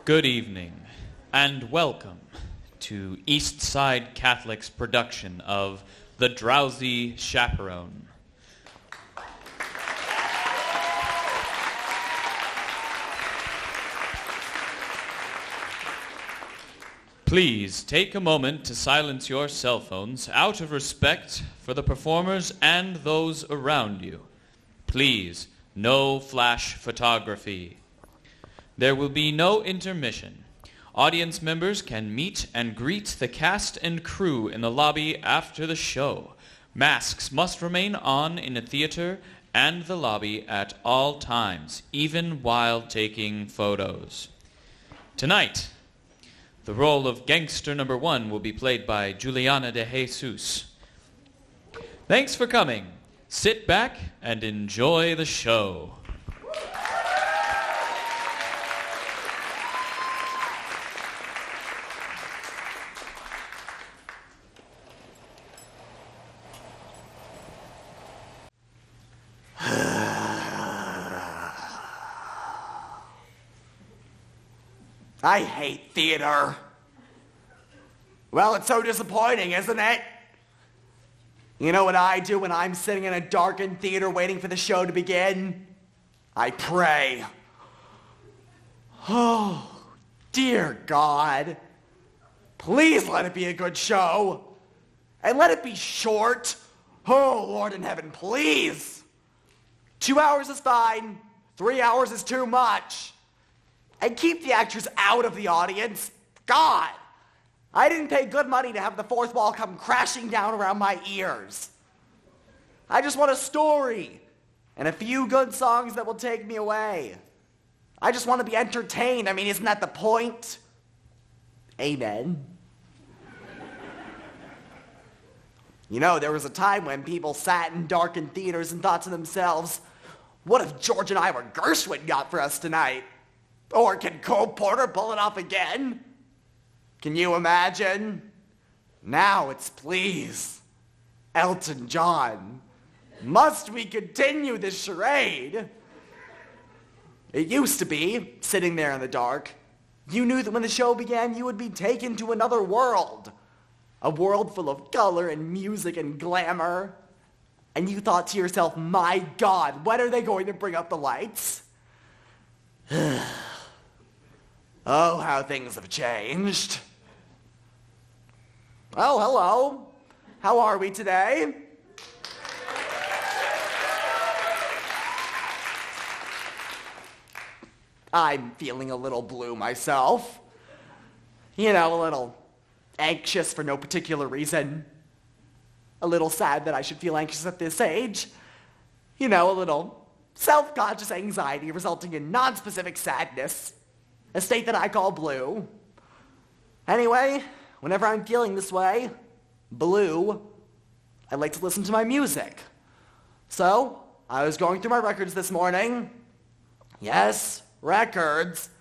Good evening, and welcome to Eastside Catholic's production of The Drowsy Chaperone. Please take a moment to silence your cell phones out of respect for the performers and those around you. Please, no flash photography. There will be no intermission. Audience members can meet and greet the cast and crew in the lobby after the show. Masks must remain on in a theater and the lobby at all times, even while taking photos. Tonight, the role of gangster number 1 will be played by Juliana de Jesus. Thanks for coming. Sit back and enjoy the show. I hate theater. Well, it's so disappointing, isn't it? You know what I do when I'm sitting in a darkened theater waiting for the show to begin? I pray. Oh, dear God. Please let it be a good show. And let it be short. Oh, Lord in heaven, please. 2 hours is fine. 3 hours is too much. And keep the actors out of the audience. God, I didn't pay good money to have the fourth wall come crashing down around my ears. I just want a story and a few good songs that will take me away. I just want to be entertained. I mean, isn't that the point? Amen. You know, there was a time when people sat in darkened theaters and thought to themselves, what if George and Ira Gershwin got for us tonight? Or can Cole Porter pull it off again? Can you imagine? Now it's please, Elton John. Must we continue this charade? It used to be, sitting there in the dark, you knew that when the show began you would be taken to another world. A world full of color and music and glamour. And you thought to yourself, my God, when are they going to bring up the lights? Oh, how things have changed. Oh, hello. How are we today? I'm feeling a little blue myself. You know, a little anxious for no particular reason. A little sad that I should feel anxious at this age. You know, a little self-conscious anxiety resulting in non-specific sadness. A state that I call blue. Anyway, whenever I'm feeling this way, blue, I like to listen to my music. So, I was going through my records this morning. Yes, records.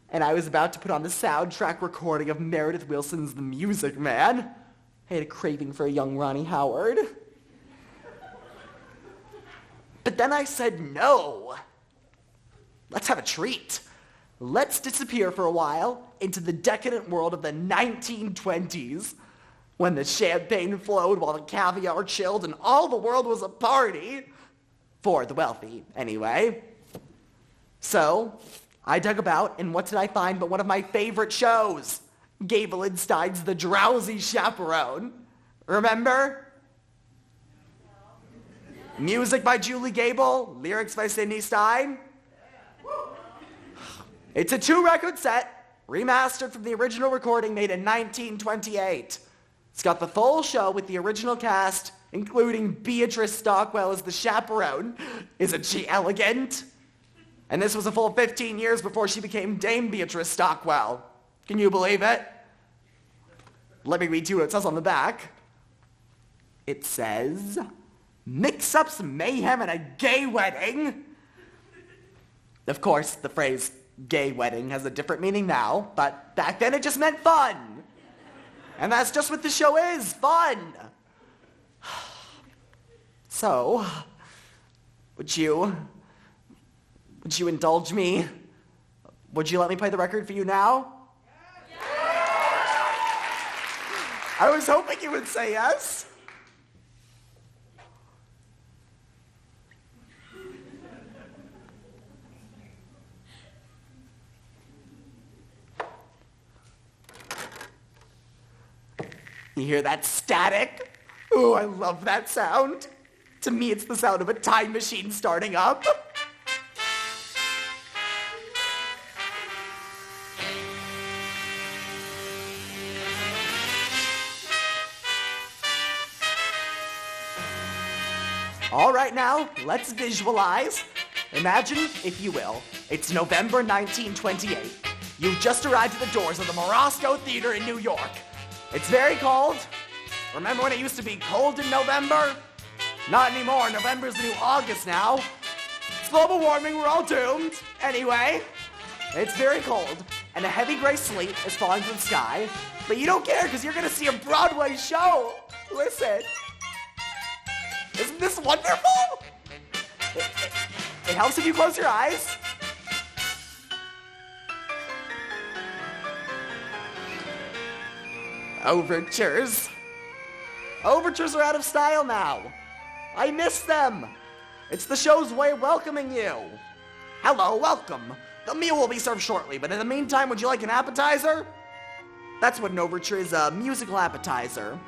And I was about to put on the soundtrack recording of Meredith Willson's The Music Man. I had a craving for a young Ronnie Howard. But then I said no. Let's have a treat. Let's disappear for a while into the decadent world of the 1920s, when the champagne flowed while the caviar chilled and all the world was a party. For the wealthy, anyway. So, I dug about, and what did I find but one of my favorite shows? Gable Stein's The Drowsy Chaperone. Remember? Music by Julie Gable, lyrics by Cindy Stein. It's a 2-record set, remastered from the original recording made in 1928. It's got the full show with the original cast, including Beatrice Stockwell as the chaperone. Isn't she elegant? And this was a full 15 years before she became Dame Beatrice Stockwell. Can you believe it? Let me read you what it says on the back. It says, mix-ups, mayhem, and a gay wedding. Of course, the phrase gay wedding has a different meaning now, but back then it just meant fun. And that's just what the show is, fun. So, would you indulge me Would you let me play the record for you now? I was hoping you would say yes. You hear that static? Ooh, I love that sound. To me, it's the sound of a time machine starting up. All right, now, let's visualize. Imagine, if you will, it's November 1928. You've just arrived at the doors of the Morosco Theater in New York. It's very cold. Remember when it used to be cold in November? Not anymore. November's the new August now. It's global warming. We're all doomed. Anyway, it's very cold, and a heavy gray sleet is falling from the sky. But you don't care because you're going to see a Broadway show. Listen. Isn't this wonderful? It helps if you close your eyes. Overtures. Overtures are out of style now. I miss them. It's the show's way of welcoming you. Hello, welcome. The meal will be served shortly, but in the meantime, would you like an appetizer? That's what an overture is, a musical appetizer.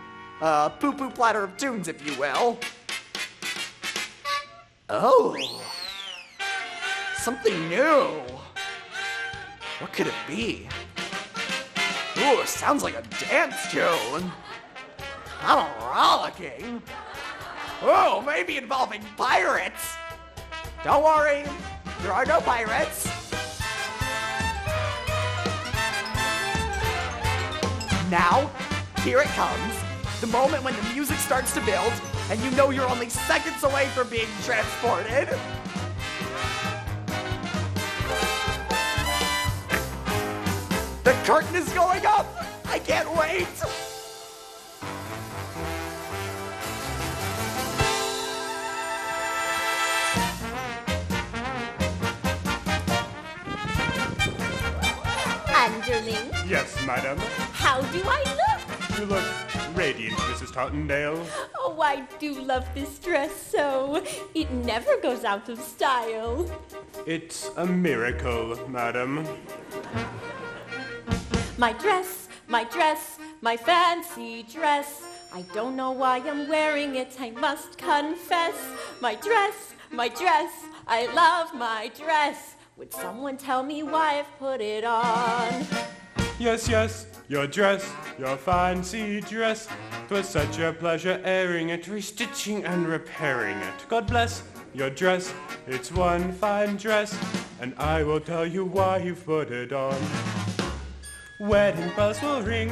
A poo-poo platter of tunes, if you will. Oh. Something new. What could it be? Ooh, sounds like a dance tune. I'm rollicking. Oh, maybe involving pirates. Don't worry, there are no pirates. Now, here it comes. The moment when the music starts to build, and you know you're only seconds away from being transported. The curtain is going up! I can't wait! Underling? Yes, madam. How do I look? You look radiant, Mrs. Tottendale. Oh, I do love this dress so. It never goes out of style. It's a miracle, madam. My dress, my fancy dress. I don't know why I'm wearing it, I must confess. My dress, I love my dress. Would someone tell me why I've put it on? Yes, yes, your dress, your fancy dress. 'Twas such a pleasure airing it, restitching and repairing it. God bless your dress, it's one fine dress, and I will tell you why you've put it on. Wedding bells will ring,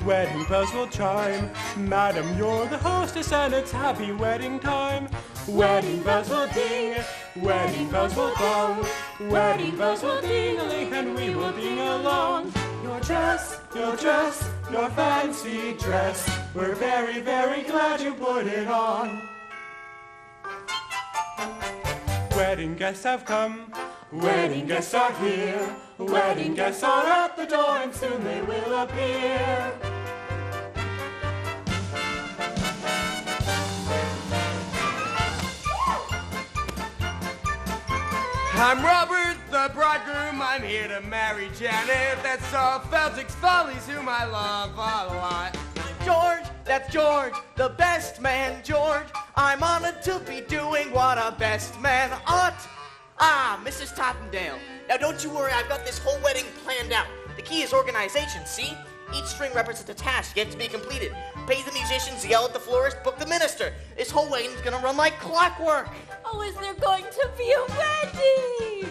wedding bells will chime. Madam, you're the hostess and it's happy wedding time. Wedding bells will ding, wedding bells will gong. Wedding bells will ding-a-ling and we will ding along. Your dress, your fancy dress. We're very, very glad you put it on. Wedding guests have come, wedding guests are here. Wedding guests are at the door and soon they will appear. I'm Robert, the bridegroom. I'm here to marry Janet. That's Feltic's Follies, whom I love a lot. George, that's George, the best man, George. I'm honored to be doing what a best man ought. Ah, Mrs. Tottendale. Now don't you worry, I've got this whole wedding planned out. The key is organization, see? Each string represents a task yet to be completed. Pay the musicians, yell at the florist, book the minister. This whole wedding's gonna run like clockwork. Oh, is there going to be a wedding?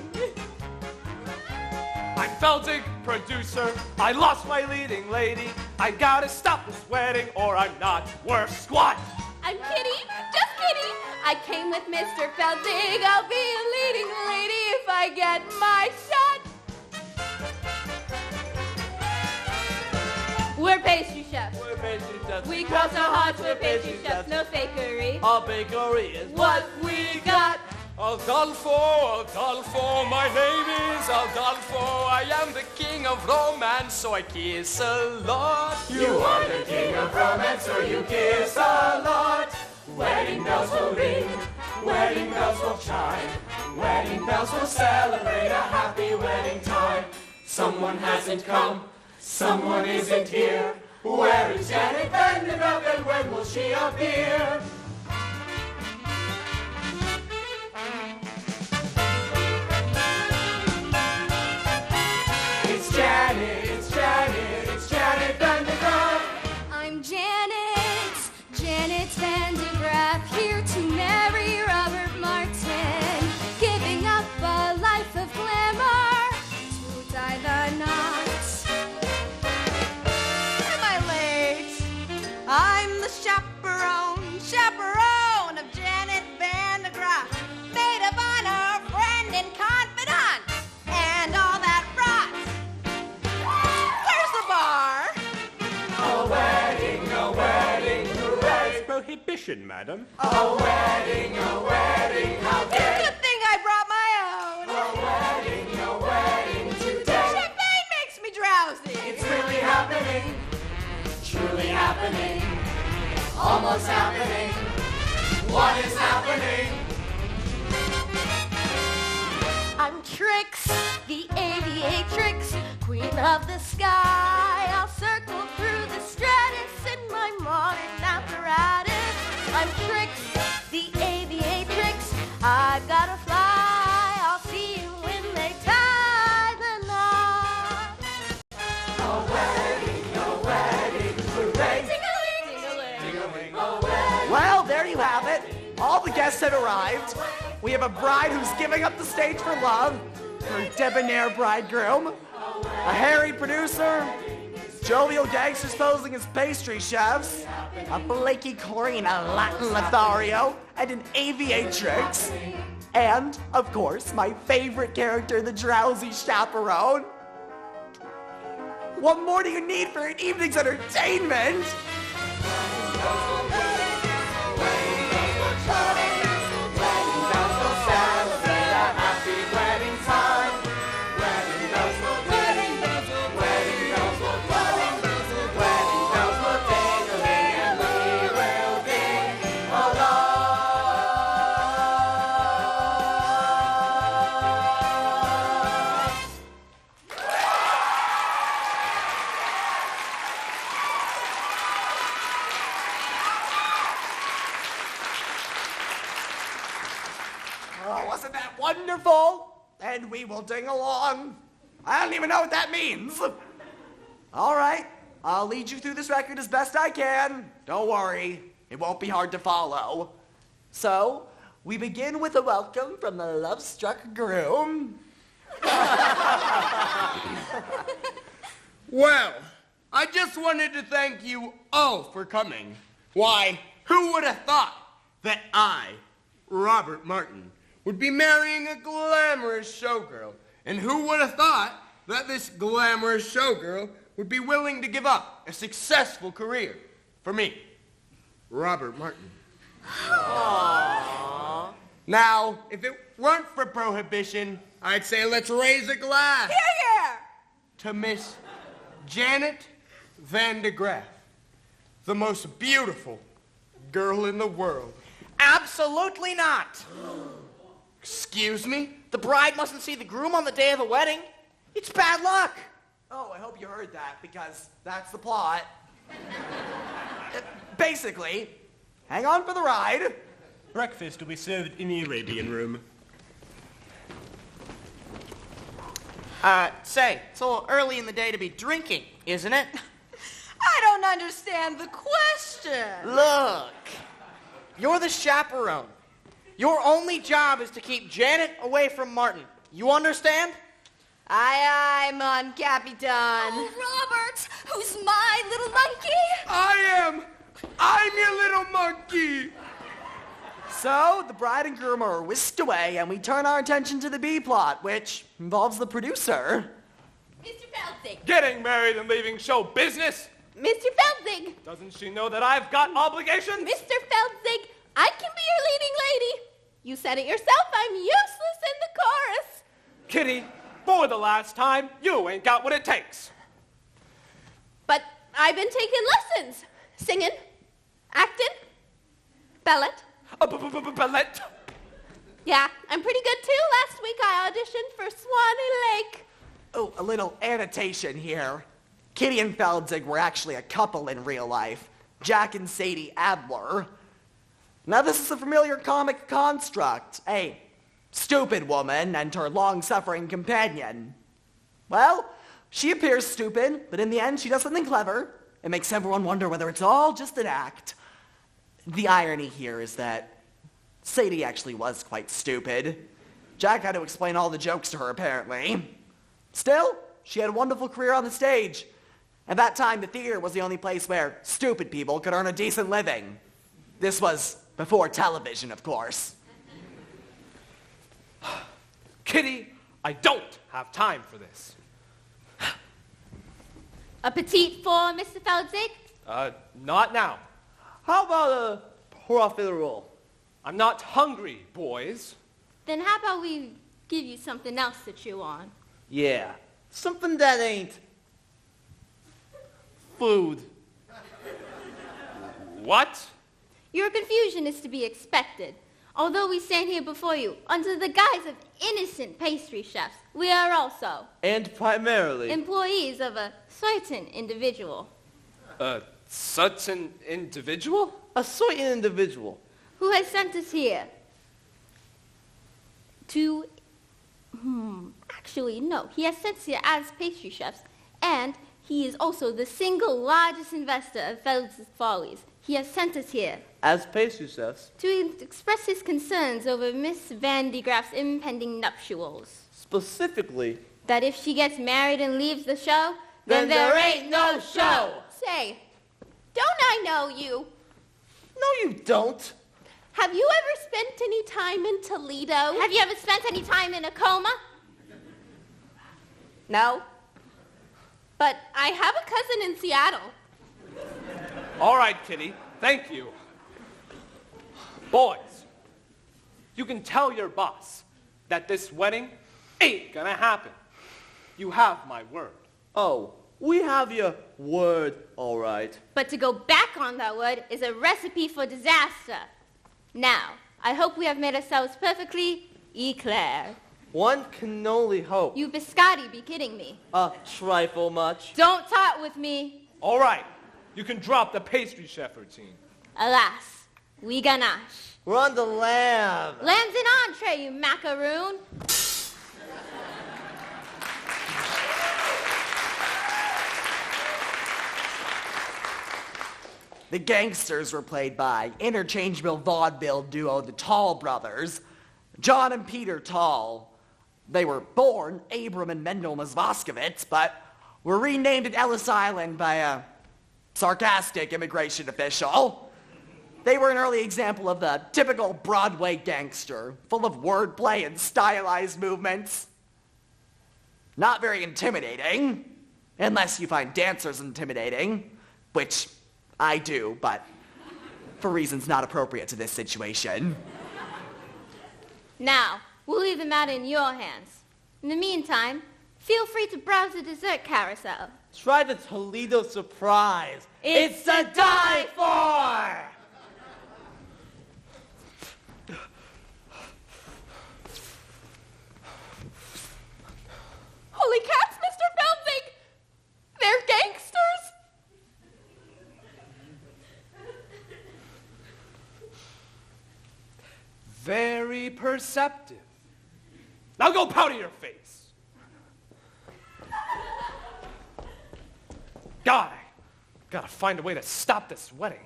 I'm Feltic, producer. I lost my leading lady. I gotta stop this wedding or I'm not worth squat. I'm Kitty, just Kitty. I came with Mr. Feldig. I'll be a leading lady if I get my shot. We're pastry chefs. We're pastry chefs. We cross our hearts, we're pastry chefs. No fakery. Our bakery is What we got. Adolfo, my name is Adolfo. I am the king of romance, so I kiss a lot. You are the king of romance, so you kiss a lot. Wedding bells will ring, wedding bells will chime. Wedding bells will celebrate a happy wedding time. Someone hasn't come, someone isn't here. Where is Janet Vanderbilt and when will she appear? It's Janet Vanderbilt. I'm Janet Vandergraff, here to marry Robert Martin, giving up a life of glamour to tie the knot. Am I late? I'm the chaperone of Janet Vandergraff, maid of honor, friend and confidant, and all that rot. Where's the bar? A wedding, hooray! Prohibition, madam. A wedding, how gay! Good thing I brought my own. A wedding today. Champagne makes me drowsy. It's really happening, truly happening, almost happening. What is happening? I'm Trix, the aviatrix, queen of the sky. I'll circle through the stratus in my modern apparatus. I'm Trix, the aviatrix. I've gotta fly. I'll see you when they tie the knot. A wedding, hooray! Ding-a-ling. Well, there you have it. All the guests have arrived. We have a bride who's giving up the stage for love, her debonair bridegroom, a harried producer, jovial gangsters posing as pastry chefs, a flaky queen, a Latin Lothario, and an aviatrix, and, of course, my favorite character, the Drowsy Chaperone. What more do you need for an evening's entertainment? Oh, wasn't that wonderful? And we will ding along. I don't even know what that means. All right, I'll lead you through this record as best I can. Don't worry, it won't be hard to follow. So, we begin with a welcome from the love-struck groom. Well, I just wanted to thank you all for coming. Why, who would have thought that I, Robert Martin, would be marrying a glamorous showgirl? And who would have thought that this glamorous showgirl would be willing to give up a successful career for me, Robert Martin? Aww. Now, if it weren't for prohibition, I'd say let's raise a glass. Here. To Miss Janet Vandergraff, the most beautiful girl in the world. Absolutely not. Excuse me? The bride mustn't see the groom on the day of the wedding. It's bad luck. Oh, I hope you heard that, because that's the plot. Basically, hang on for the ride. Breakfast will be served in the Arabian room. Say, it's a little early in the day to be drinking, isn't it? I don't understand the question. Look, you're the chaperone. Your only job is to keep Janet away from Martin. You understand? Aye, aye, mon capitan. Oh, Robert, who's my little monkey? I'm your little monkey. So, the bride and groom are whisked away, and we turn our attention to the B-plot, which involves the producer. Mr. Feldzig. Getting married and leaving show business? Mr. Feldzig. Doesn't she know that I've got obligations? Mr. Feldzig, I can be your leading lady. You said it yourself, I'm useless in the chorus. Kitty, for the last time, you ain't got what it takes. But I've been taking lessons. Singing, acting, ballet. Ballet. Yeah, I'm pretty good too. Last week I auditioned for Swanee Lake. Oh, a little annotation here. Kitty and Feldzig were actually a couple in real life. Jack and Sadie Adler. Now this is a familiar comic construct. A stupid woman and her long-suffering companion. Well, she appears stupid, but in the end she does something clever. It makes everyone wonder whether it's all just an act. The irony here is that Sadie actually was quite stupid. Jack had to explain all the jokes to her, apparently. Still, she had a wonderful career on the stage. At that time, the theater was the only place where stupid people could earn a decent living. This was before television, of course. Kitty, I don't have time for this. A petite for Mr. Feldzig? Not now. How about a profiterole? I'm not hungry, boys. Then how about we give you something else to chew on? Yeah, something that ain't food. What? Your confusion is to be expected. Although we stand here before you under the guise of innocent pastry chefs, we are also And primarily, employees of a certain individual Such an individual? a certain individual. who has sent us here to... Actually, no. He has sent us here as pastry chefs, and he is also the single largest investor of Feldz's Follies. He has sent us here As pastry chefs, to express his concerns over Miss Van de Graaf's impending nuptials. specifically, That if she gets married and leaves the show, then there ain't no show. Say, don't I know you? No, you don't. Have you ever spent any time in Toledo? Have you ever spent any time in a coma? No. But I have a cousin in Seattle. All right, Kitty. Thank you. Boys, you can tell your boss that this wedding ain't gonna happen. You have my word. Oh, we have your word, all right. But to go back on that word is a recipe for disaster. Now, I hope we have made ourselves perfectly eclair. One can only hope. You biscotti be kidding me. A trifle much. Don't talk with me. All right, you can drop the pastry chef routine. Alas, we ganache. Run the lamb. Lamb's an entree, you macaroon. The gangsters were played by interchangeable vaudeville duo the Tall Brothers, John and Peter Tall. They were born Abram and Mendel Mosvoskovitz, but were renamed at Ellis Island by a sarcastic immigration official. They were an early example of the typical Broadway gangster, full of wordplay and stylized movements. Not very intimidating, unless you find dancers intimidating, which I do, but for reasons not appropriate to this situation. Now, we'll leave the matter in your hands. In the meantime, feel free to browse the dessert carousel. Try the Toledo surprise. It's to die for! Holy cats, Mr. Feldzig! They're gangsters! Very perceptive. Now go powder your face. God, I gotta find a way to stop this wedding.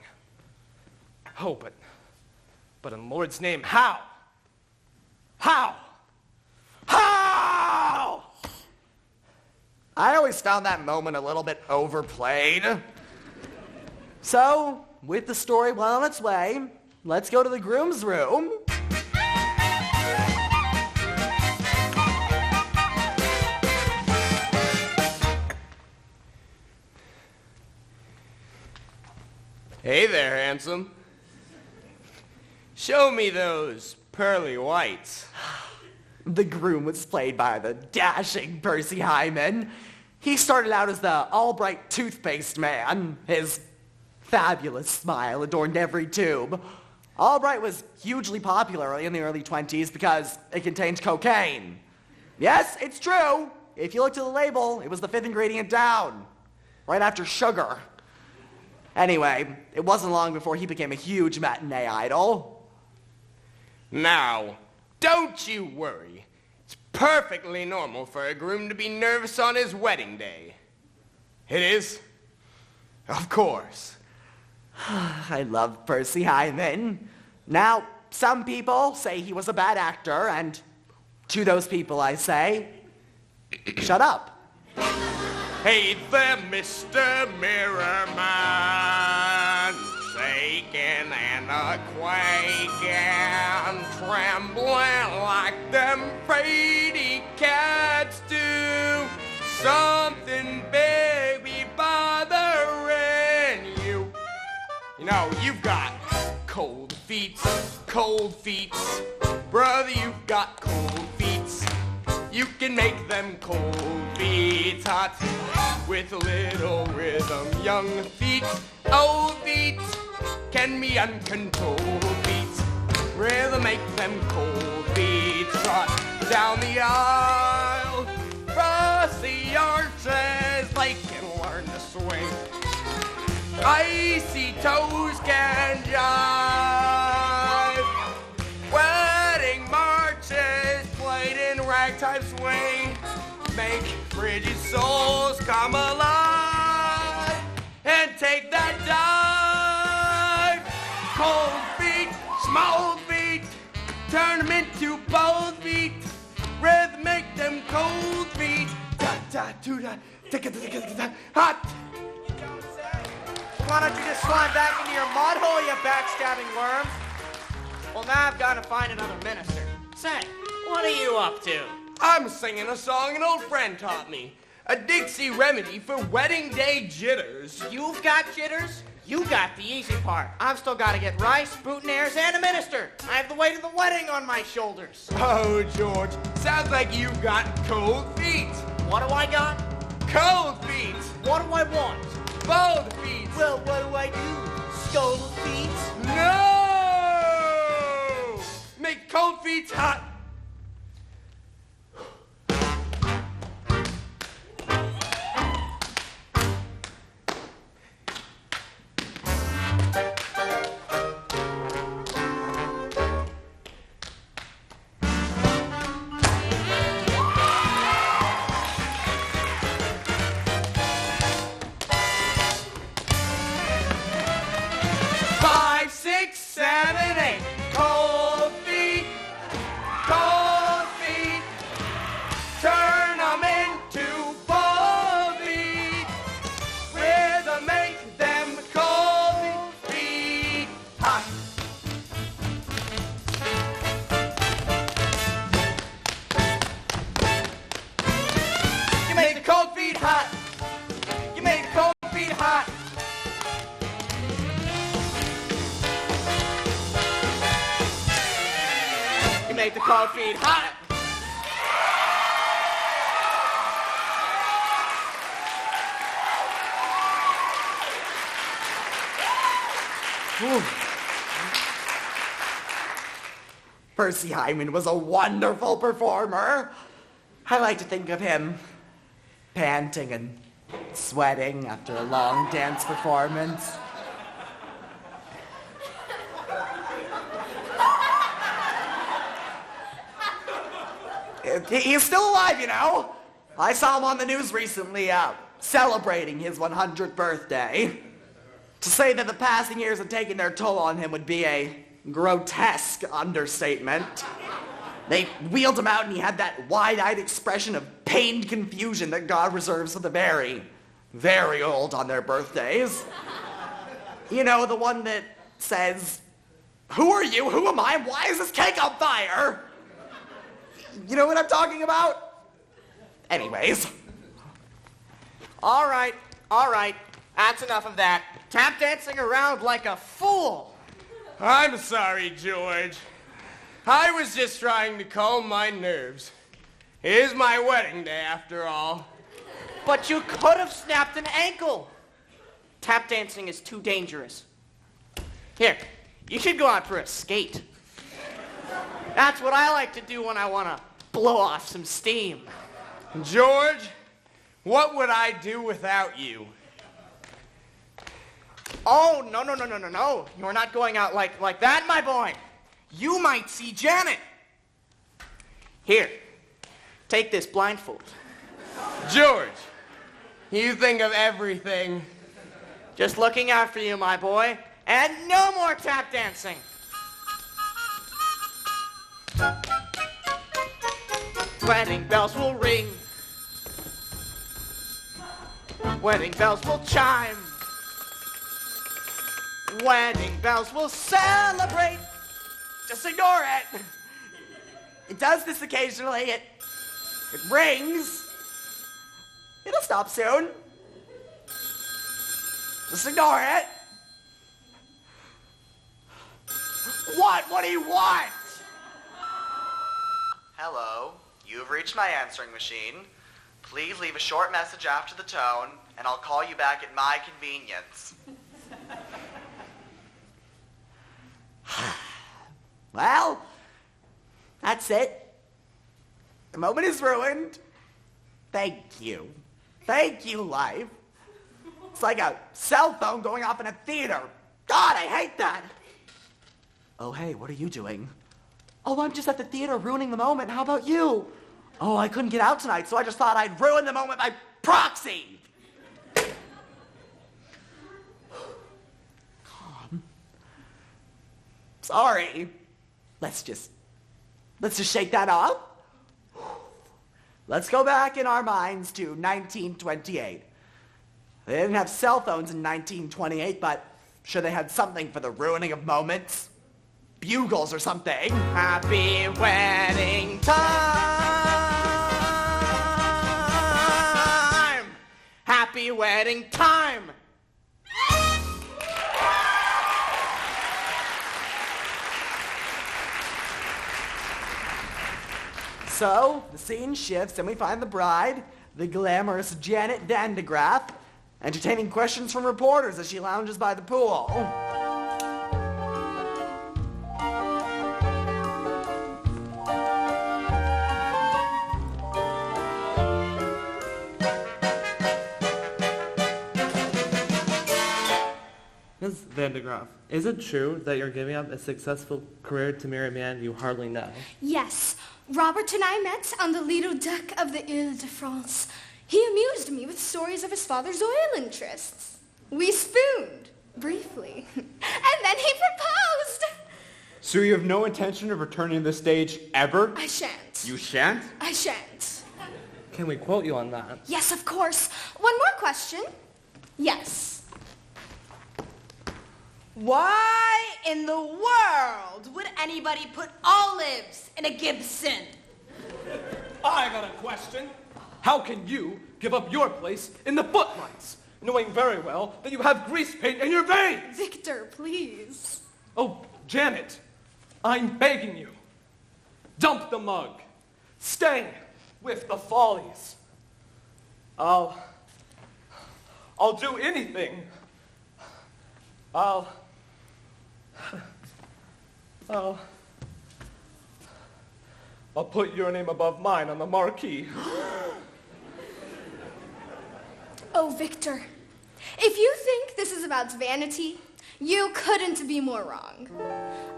Oh, but in Lord's name, how? How? How? I always found that moment a little bit overplayed. So, with the story well on its way, let's go to the groom's room. Hey there, handsome. Show me those pearly whites. The groom was played by the dashing Percy Hyman. He started out as the Albright toothpaste man. His fabulous smile adorned every tube. Albright was hugely popular in the early 20s because it contained cocaine. Yes, it's true. If you look to the label, it was the 5th ingredient down, right after sugar. Anyway, it wasn't long before he became a huge matinee idol. Now, don't you worry. It's perfectly normal for a groom to be nervous on his wedding day. It is? Of course. I love Percy Hyman. Now, some people say he was a bad actor, and to those people I say, shut up. Hey there, Mr. Mirrorman, shaking and a-quaking, trembling like them fraidy cats do. Something big be bothering you. You know, you've got cold feet. Brother, you've got cold feet. You can make them cold feet hot with a little rhythm. Young feet, old feet can be uncontrolled feet. Rhythm make them cold feet hot down the aisle. Cross the arches, they can learn to swing. Icy toes can jive. Wedding marches played in ragtime swing make frigid souls come alive and take that dive. Cold feet, small feet, turn them into bold feet. Rhythm make them cold feet. Da da do da, ticka ticka ticka hot. Why don't you just slide back into your mud hole, you backstabbing worms? Well, now I've got to find another minister. Say, what are you up to? I'm singing a song an old friend taught me. A Dixie remedy for wedding day jitters. You've got jitters? You got the easy part. I've still got to get rice, boutonnieres, and a minister. I have the weight of the wedding on my shoulders. Oh, George, sounds like you've got cold feet. What do I got? Cold feet. What do I want? Bold feet. Well, what do I do? Scold feet? No! Make cold feet hot. Make the cold feet hot. Percy Hyman was a wonderful performer. I like to think of him panting and sweating after a long dance performance. He's still alive, you know. I saw him on the news recently, celebrating his 100th birthday. To say that the passing years had taken their toll on him would be a grotesque understatement. They wheeled him out and he had that wide-eyed expression of pained confusion that God reserves for the very, very old on their birthdays. You know, the one that says, "Who are you? Who am I? Why is this cake on fire?" You know what I'm talking about? Anyways. All right. That's enough of that. Tap dancing around like a fool. I'm sorry, George. I was just trying to calm my nerves. It is my wedding day, after all. But you could have snapped an ankle. Tap dancing is too dangerous. Here, you should go out for a skate. That's what I like to do when I want to blow off some steam. George, what would I do without you? Oh, no. You're not going out like that, my boy. You might see Janet. Here, take this blindfold. George, you think of everything. Just looking out for you, my boy. And no more tap dancing. Wedding bells will ring. Wedding bells will chime. Wedding bells will celebrate. Just ignore it. It does this occasionally. It rings. It'll stop soon. Just ignore it. What? What do you want? Hello, you've reached my answering machine. Please leave a short message after the tone, and I'll call you back at my convenience. Well, that's it. The moment is ruined. Thank you. Thank you, life. It's like a cell phone going off in a theater. God, I hate that. Oh, hey, what are you doing? Oh, I'm just at the theater ruining the moment. How about you? Oh, I couldn't get out tonight, so I just thought I'd ruin the moment by proxy. Calm. Sorry. Let's just shake that off. Let's go back in our minds to 1928. They didn't have cell phones in 1928, but sure they had something for the ruining of moments. Bugles or something. Happy wedding time! Happy wedding time! So, the scene shifts and we find the bride, the glamorous Janet Vandegraff, entertaining questions from reporters as she lounges by the pool. Ms. Vandegraff, is it true that you're giving up a successful career to marry a man you hardly know? Yes, Robert and I met on the Lido deck of the Ile-de-France. He amused me with stories of his father's oil interests. We spooned, briefly, and then he proposed. So you have no intention of returning to the stage ever? I shan't. You shan't? I shan't. Can we quote you on that? Yes, of course. One more question. Yes. Why in the world would anybody put olives in a Gibson? I got a question. How can you give up your place in the footlights, knowing very well that you have grease paint in your veins? Victor, please. Oh, Janet, I'm begging you. Dump the mug. Stay with the Follies. I'll do anything. I'll put your name above mine on the marquee. Oh, Victor, if you think this is about vanity, you couldn't be more wrong.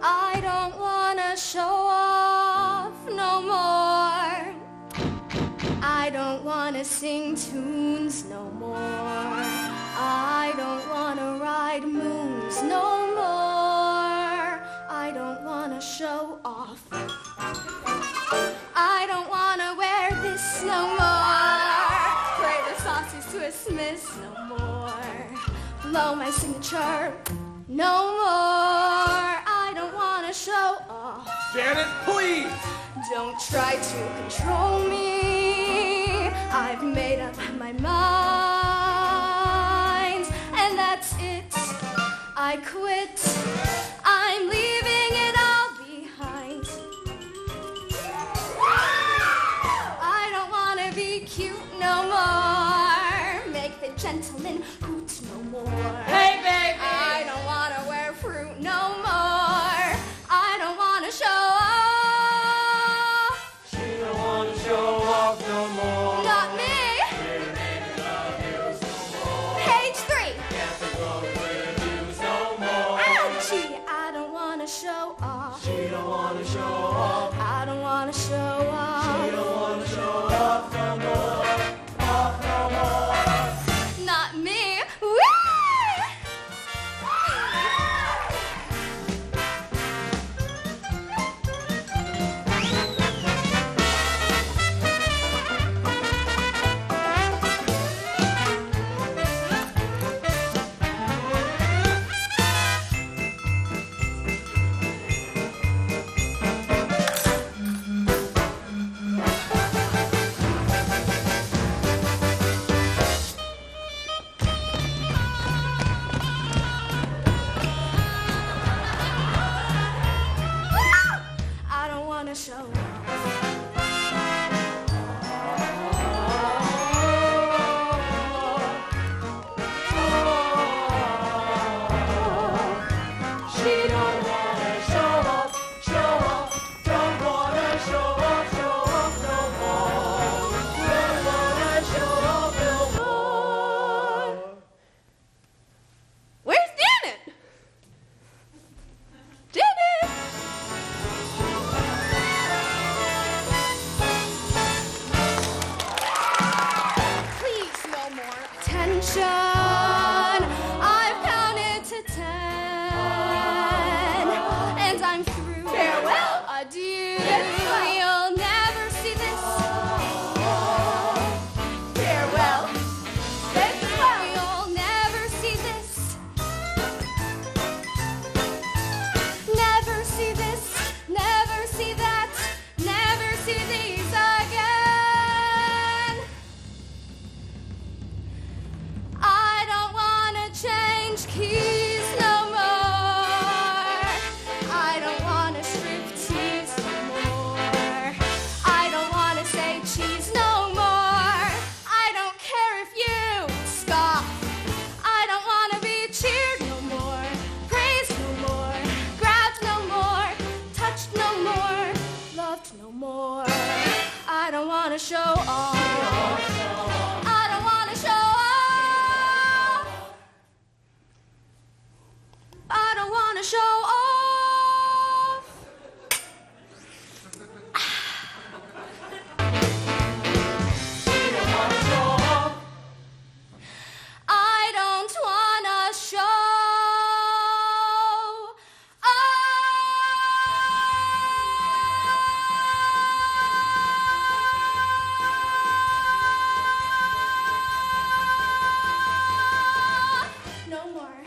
I don't want to show off no more. I don't want to sing tunes no more. I don't want to ride moons no more. I don't want to show off. I don't want to wear this no more. Play the saucy Swiss Miss no more. Blow my signature no more. I don't want to show off. Janet, please! Don't try to control me. I've made up my mind, and that's it. I quit. I'm leaving it all behind. gentleman hoot no more. Hey, baby! I don't want to wear fruit no more. I don't want to show off. She don't want to show off no more. Not me. Page 3. Ouchie, I don't want to show off. She don't want to show off. I don't want to show off. She don't want to show off no more. Off no more. Not me. Woo! I don't want to show off. She don't want to show off, don't want to show off no more. Don't want to show off no more. Where's Janet? Janet! Please, no more attention. I've counted to 10, and I'm through. Farewell. Adieu. You'll never see this. Farewell. You'll never see this. Never see this. Never see that. Never see these again. I don't want to change keys no more. I don't want to strip tease no more. I don't want to say cheese no more. I don't care if you scoff. I don't want to be cheered no more. Praised no more. Grabbed no more. Touched no more. Loved no more. I don't want to show off. I don't want to show off. I don't want to show off. I don't want to show off. No more.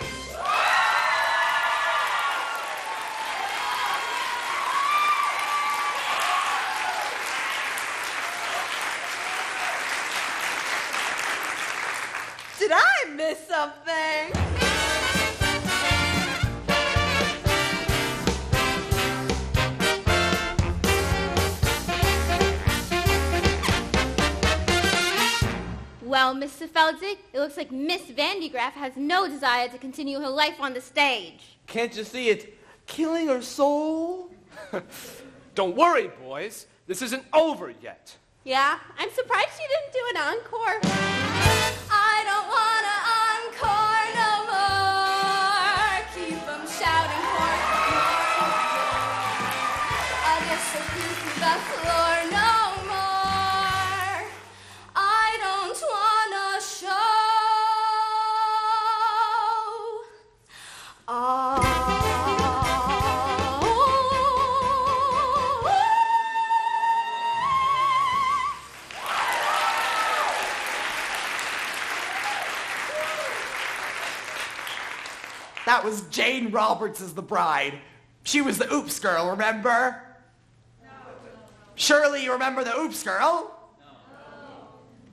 Did I miss something? Well, Mr. Feldzig, it looks like Miss Vandegraff has no desire to continue her life on the stage. Can't you see it's killing her soul? Don't worry, boys. This isn't over yet. Yeah, I'm surprised she didn't do an encore. I don't want to encore no more. Keep 'em shouting for more. I guess I'll keep the floor no more. I don't want to show That was Jane Roberts as the bride. She was the Oops girl, remember? No. Surely you remember the Oops girl? No.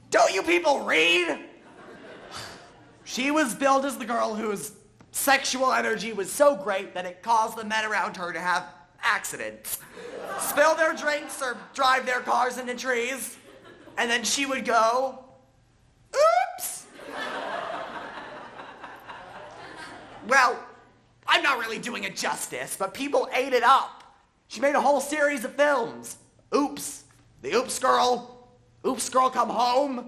Don't you people read? She was billed as the girl whose sexual energy was so great that it caused the men around her to have accidents. Spill their drinks or drive their cars into trees. And then she would go, oops. well, I'm not really doing it justice, but people ate it up. She made a whole series of films. Oops, The Oops Girl, Oops Girl Come Home,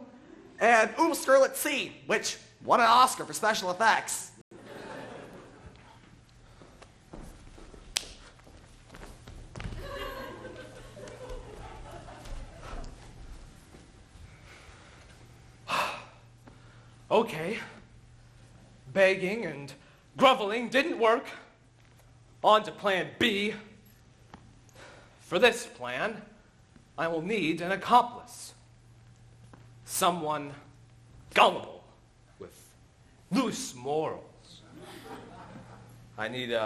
and Oops Girl at Sea, which won an Oscar for special effects. Okay. Begging and groveling didn't work. On to plan B. For this plan, I will need an accomplice. Someone gullible with loose morals. I need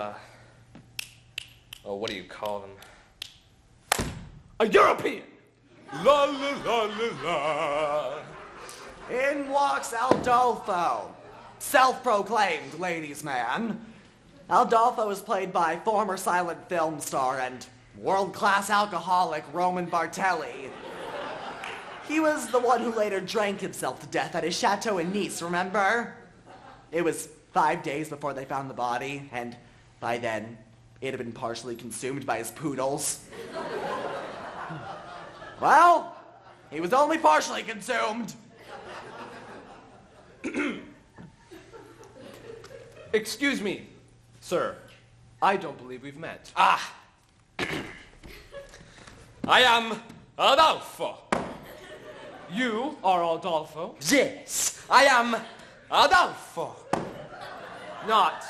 what do you call them? A European! La la la la la. In walks Aldolfo, self-proclaimed ladies' man. Aldolfo is played by former silent film star and world-class alcoholic Roman Bartelli. He was the one who later drank himself to death at his chateau in Nice, remember? It was 5 days before they found the body, and by then, it had been partially consumed by his poodles. Well, he was only partially consumed. Excuse me, sir. I don't believe we've met. I am Adolfo. You are Adolfo? Yes, I am Adolfo. Not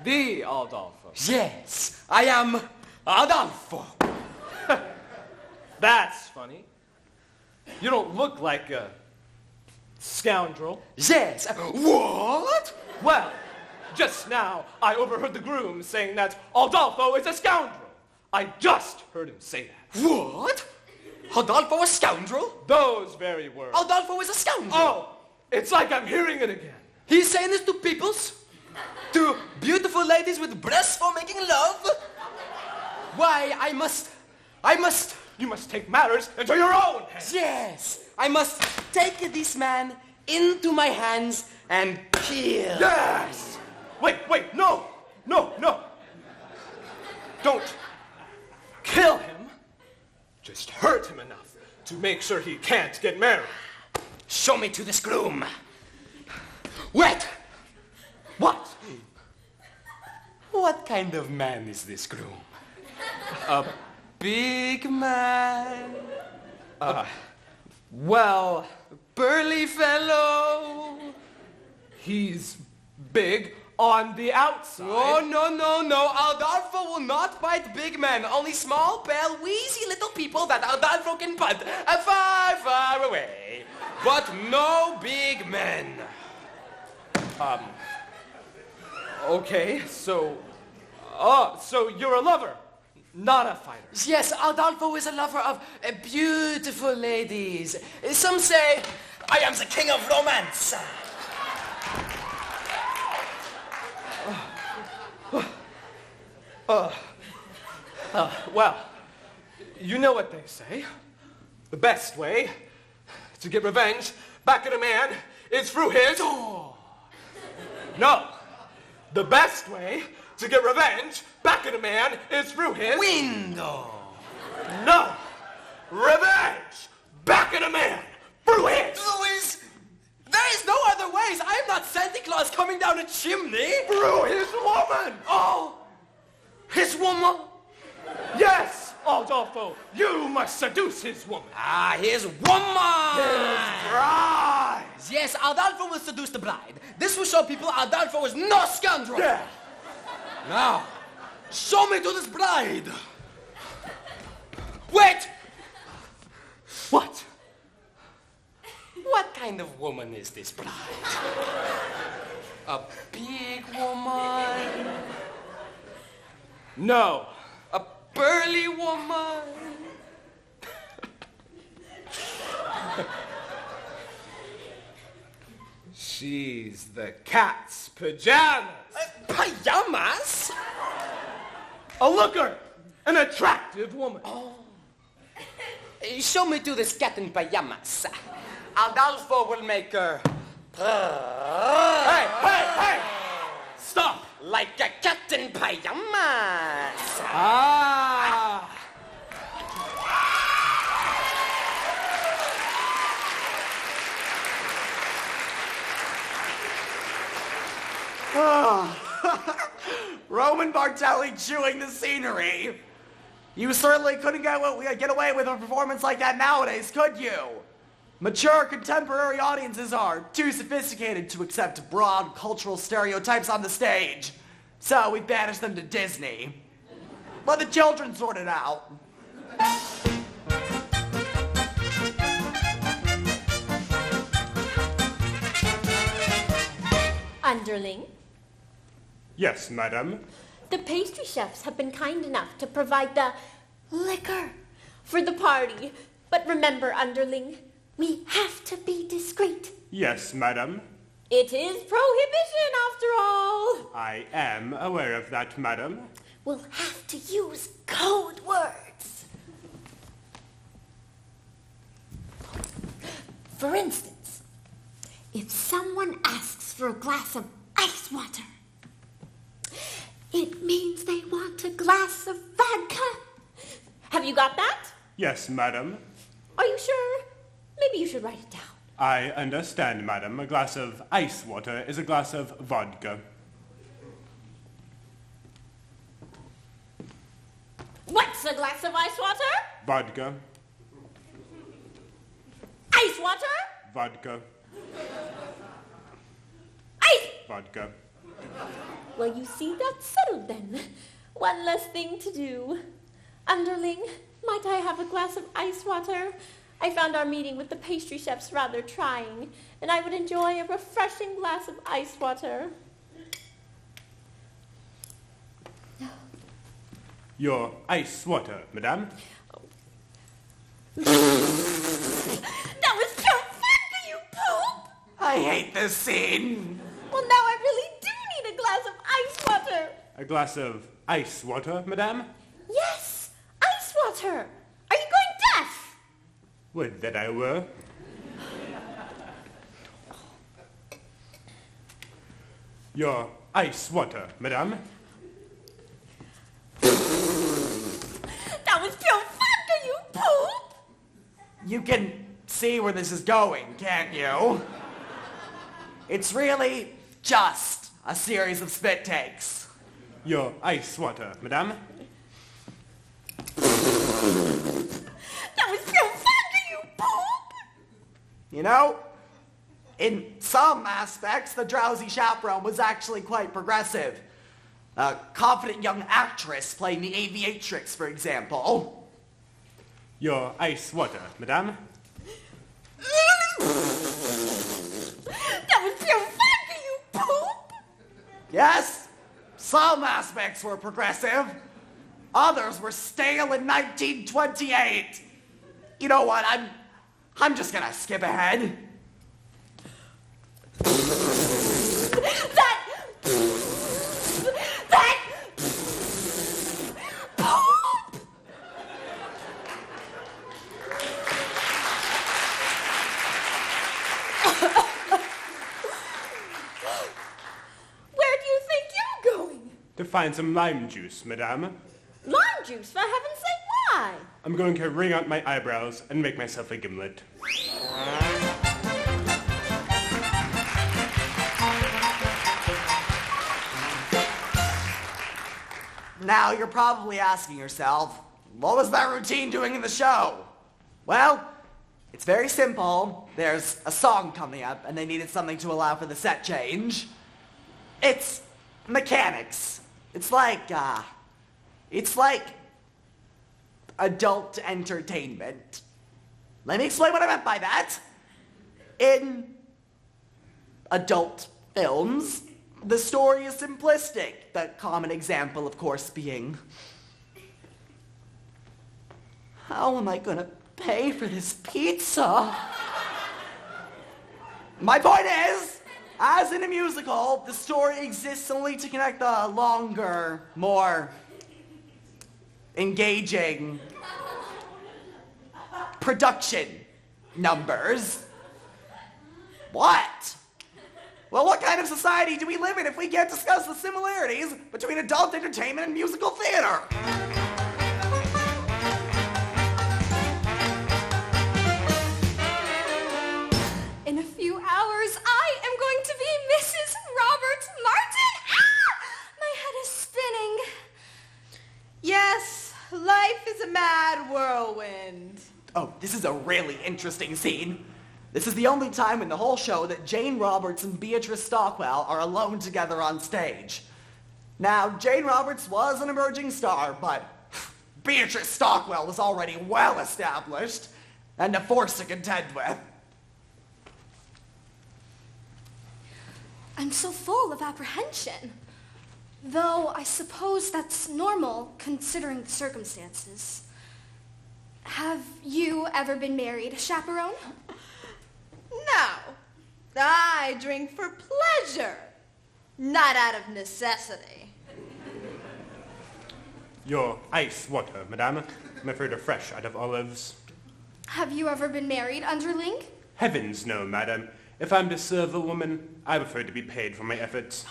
the Adolfo. Yes, I am Adolfo. That's funny. You don't look like a scoundrel. Yes. What? Well, just now I overheard the groom saying that Adolfo is a scoundrel. I just heard him say that. What? Adolfo a scoundrel? Those very words. Adolfo is a scoundrel. Oh, it's like I'm hearing it again. He's saying this to peoples? To beautiful ladies with breasts for making love? Why, I must... You must take matters into your own hands. Yes, I must take this man into my hands and kill. Yes! Wait, no! Don't kill him. Just hurt him enough to make sure he can't get married. Show me to this groom. Wait! What? What kind of man is this groom? A big man? Well, Burly fellow? he's big on the outside. Oh, no. Adolfo will not bite big men. Only small, pale, wheezy little people that Adolfo can punt far, far away. But no big men. Okay, so you're a lover, not a fighter. Yes, Adolfo is a lover of beautiful ladies. Some say, I am the king of romance. Well, you know what they say. The best way to get revenge back at a man is through his... No. The best way to get revenge back at a man is through his... Window. No. Revenge back at a man through his... Louis, there is no other ways. I am not Santa Claus coming down a chimney. Through his woman. Oh, his woman? Yes, Adolfo, you must seduce his woman. His woman. His bride. Yes, Adolfo will seduce the bride. This will show people Adolfo is no scoundrel. Yeah. Now, show me to this bride. Wait. What? What kind of woman is this bride? A big woman? No. A burly woman? She's the cat's pajamas. Pajamas? A looker. An attractive woman. Oh. Show me to this cat in pajamas. Adolfo will make her... Hey! Stop! Roman Bartelli chewing the scenery. You certainly couldn't get away with a performance like that nowadays, could you? Mature contemporary audiences are too sophisticated to accept broad cultural stereotypes on the stage. So we banished them to Disney. Let the children sort it out. Underling, Yes, madam. the pastry chefs have been kind enough to provide the liquor for the party. But remember, Underling, we have to be discreet. Yes, madam. It is prohibition, after all. I am aware of that, madam. We'll have to use code words. For instance, if someone asks for a glass of ice water, it means they want a glass of vodka. Have you got that? Yes, madam. Are you sure? Maybe you should write it down. I understand, madam. A glass of ice water is a glass of vodka. What's a glass of ice water? Vodka. Ice water? Vodka. Ice! Vodka. Well, you see, that's settled then. One less thing to do. Underling, might I have a glass of ice water? I found our meeting with the pastry chefs rather trying, and I would enjoy a refreshing glass of ice water. Your ice water, madam. That was pure vodka, you poop! I hate this scene. Well, now I really do need a glass of ice water. A glass of ice water, madam? Yes, ice water. Are you going deaf? Would that I were. Your ice water, madam. That was pure vodka, you poop! You can see where this is going, can't you? It's really just a series of spit takes. Your ice water, madam. That was pure vodka, you poop! You know, in some aspects, the Drowsy Chaperone was actually quite progressive. A confident young actress playing the aviatrix, for example. Your ice water, madam. That was pure vodka, you poop! Yes, some aspects were progressive. Others were stale in 1928. You know what, I'm just gonna skip ahead. To find some lime juice, madame. Lime juice, for heaven's sake, why? I'm going to wring out my eyebrows and make myself a gimlet. Now you're probably asking yourself, what was that routine doing in the show? Well, it's very simple. There's a song coming up and they needed something to allow for the set change. It's mechanics. It's like adult entertainment. Let me explain what I meant by that. In adult films, the story is simplistic. The common example, of course, being, how am I gonna pay for this pizza? My point is, as in a musical, the story exists only to connect the longer, more engaging production numbers. What? Well, what kind of society do we live in if we can't discuss the similarities between adult entertainment and musical theater? In a few hours, I am going to be Mrs. Robert Martin. Oh, this is a really interesting scene. This is the only time in the whole show that Jane Roberts and Beatrice Stockwell are alone together on stage. Now, Jane Roberts was an emerging star, but Beatrice Stockwell was already well established and a force to contend with. I'm so full of apprehension. Though I suppose that's normal, considering the circumstances. Have you ever been married, Chaperone? No. I drink for pleasure, not out of necessity. Your ice water, madame. I'm afraid are fresh out of olives. Have you ever been married, underling? Heavens, no, madam. If I'm to serve a woman, I prefer to be paid for my efforts.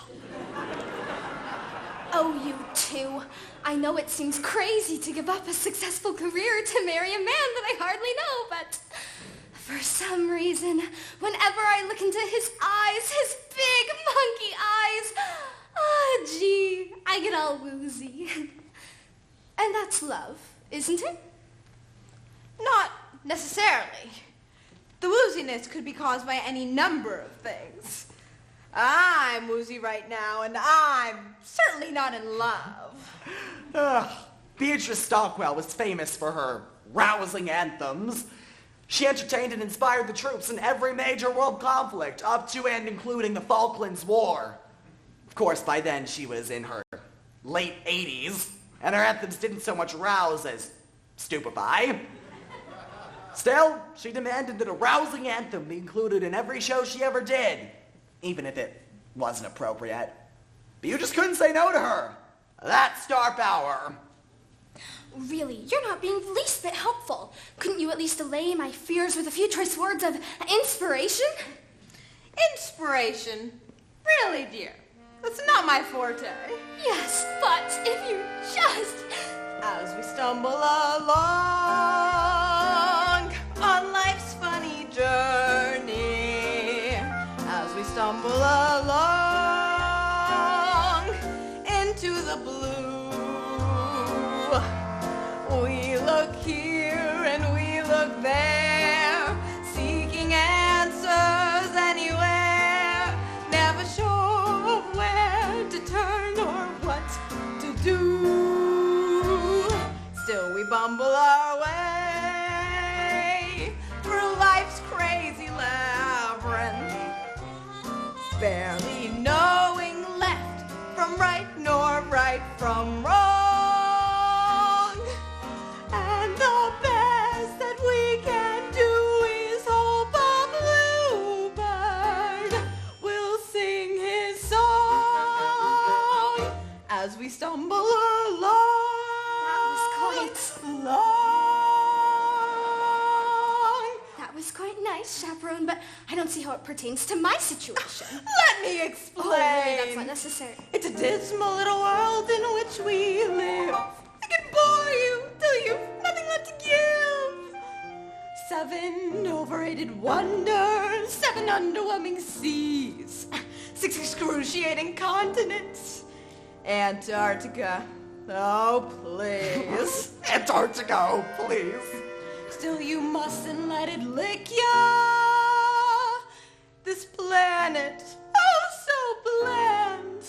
Oh, you two. I know it seems crazy to give up a successful career to marry a man that I hardly know, but for some reason, whenever I look into his eyes, his big monkey eyes, gee, I get all woozy. And that's love, isn't it? Not necessarily. The wooziness could be caused by any number of things. I'm woozy right now, and I'm certainly not in love. Beatrice Stockwell was famous for her rousing anthems. She entertained and inspired the troops in every major world conflict, up to and including the Falklands War. Of course, by then she was in her late 80s, and her anthems didn't so much rouse as stupefy. Still, she demanded that a rousing anthem be included in every show she ever did, even if it wasn't appropriate. But you just couldn't say no to her. That's star power. Really, you're not being the least bit helpful. Couldn't you at least allay my fears with a few choice words of inspiration? Inspiration? Really, dear? That's not my forte. Yes, but if you just... As we stumble along on life's funny journey, as we stumble along into the blue, we look here and we look there, seeking answers anywhere, never sure where to turn or what to do. Still we bumble our way through life's crazy labyrinth, barely knowing left from right nor right from wrong. And the best that we can do is hope a bluebird will sing his song as we stumble along. That was quite nice, Chaperone, but I don't see how it pertains to my situation. Let me explain. Oh, really, that's not necessary. It's a dismal little world in which we live. I can bore you till you've nothing left to give. 7 overrated wonders, 7 underwhelming seas, 6 excruciating continents, Antarctica. Oh, please. Antarctica, please. Still you mustn't let it lick ya. This planet, oh so bland.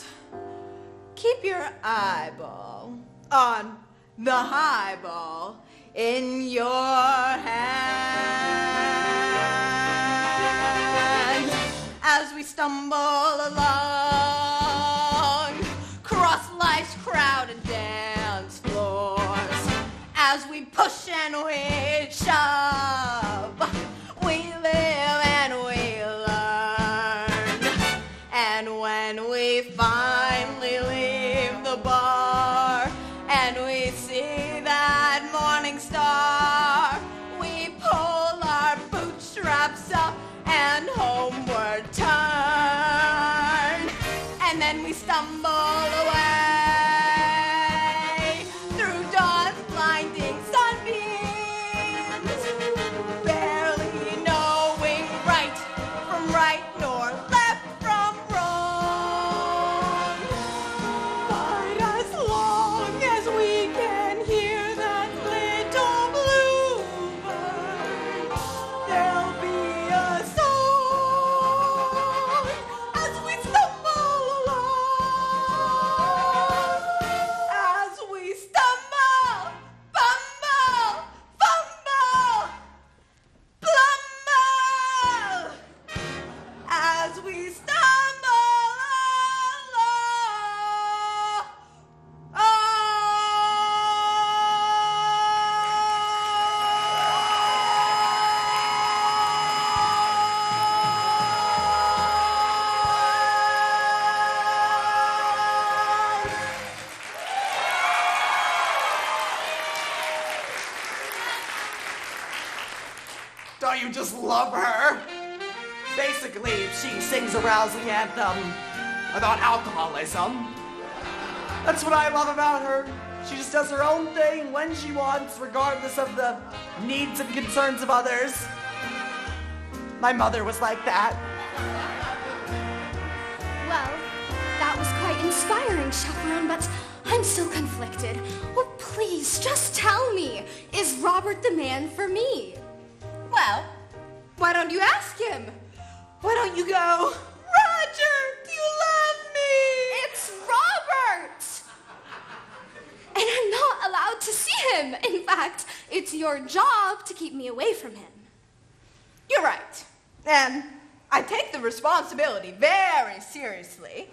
Keep your eyeball on the highball in your hand. As we stumble along, cross life's crowded dance floors, as we push and we shove, we live and we learn. And when we finally leave the bar and we see that morning star, we pull our bootstraps up and homeward turn. And then we stumble away through dawn's blinding sunbeams, barely knowing right from right nor left from wrong. But as long as we can hear that little bluebird just love her. Basically, she sings a rousing anthem about alcoholism. That's what I love about her. She just does her own thing when she wants, regardless of the needs and concerns of others. My mother was like that. Well, that was quite inspiring, Chaperone, but I'm so conflicted. Well, please, just tell me, is Robert the man for me? Well, why don't you ask him? Why don't you go, Roger, do you love me? It's Robert! And I'm not allowed to see him. In fact, it's your job to keep me away from him. You're right. And I take the responsibility very seriously.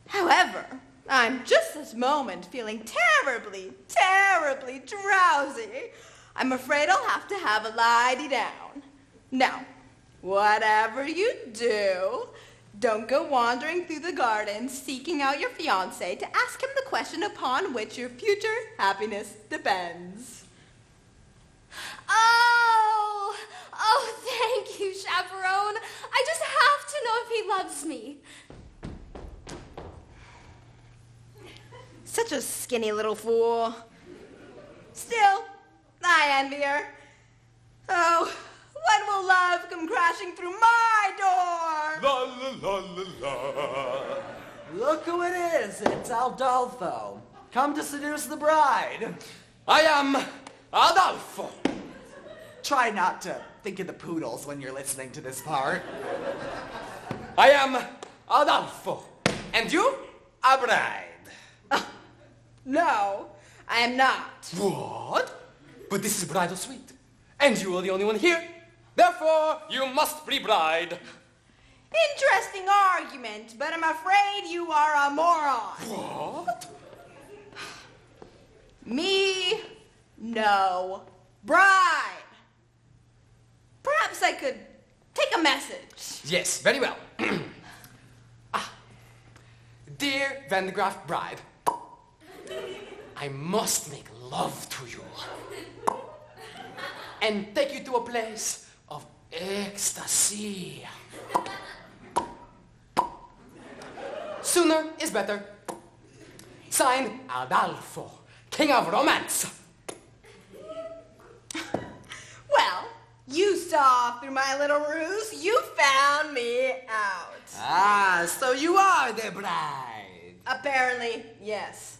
However, I'm just this moment feeling terribly, terribly drowsy. I'm afraid I'll have to have a lie down. Now, whatever you do, don't go wandering through the garden seeking out your fiancé to ask him the question upon which your future happiness depends. Oh, thank you, Chaperone. I just have to know if he loves me. Such a skinny little fool. Still, I envy her. Oh, when will love come crashing through my door? La la la la la. Look who it is. It's Adolfo. Come to seduce the bride. I am Adolfo. Try not to think of the poodles when you're listening to this part. I am Adolfo. And you, a bride. No, I am not. What? But this is bridal suite. And you are the only one here. Therefore, you must be bride. Interesting argument, but I'm afraid you are a moron. What? Me, no. Bride. Perhaps I could take a message. Yes, very well. Dear Van de Graaf bride, I must make love to you and take you to a place of ecstasy. Sooner is better. Signed, Adolfo, King of Romance. Well, you saw through my little ruse. You found me out. Ah, so you are the bride. Apparently, yes.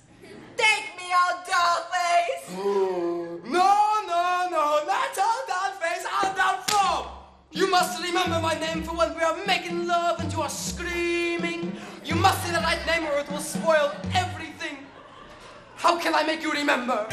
Take me out, dollface! No, not dollface, Adolfo! You must remember my name for when we are making love and you are screaming. You must say the right name or it will spoil everything. How can I make you remember?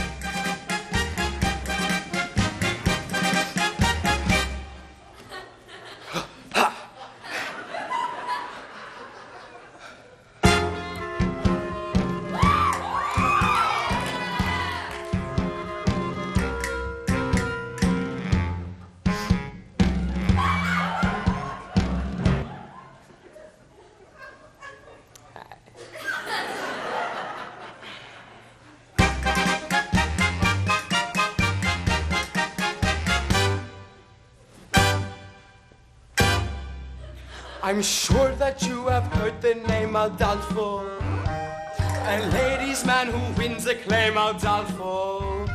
I'm sure that you have heard the name Adolfo, a ladies' man who wins acclaim, Adolfo.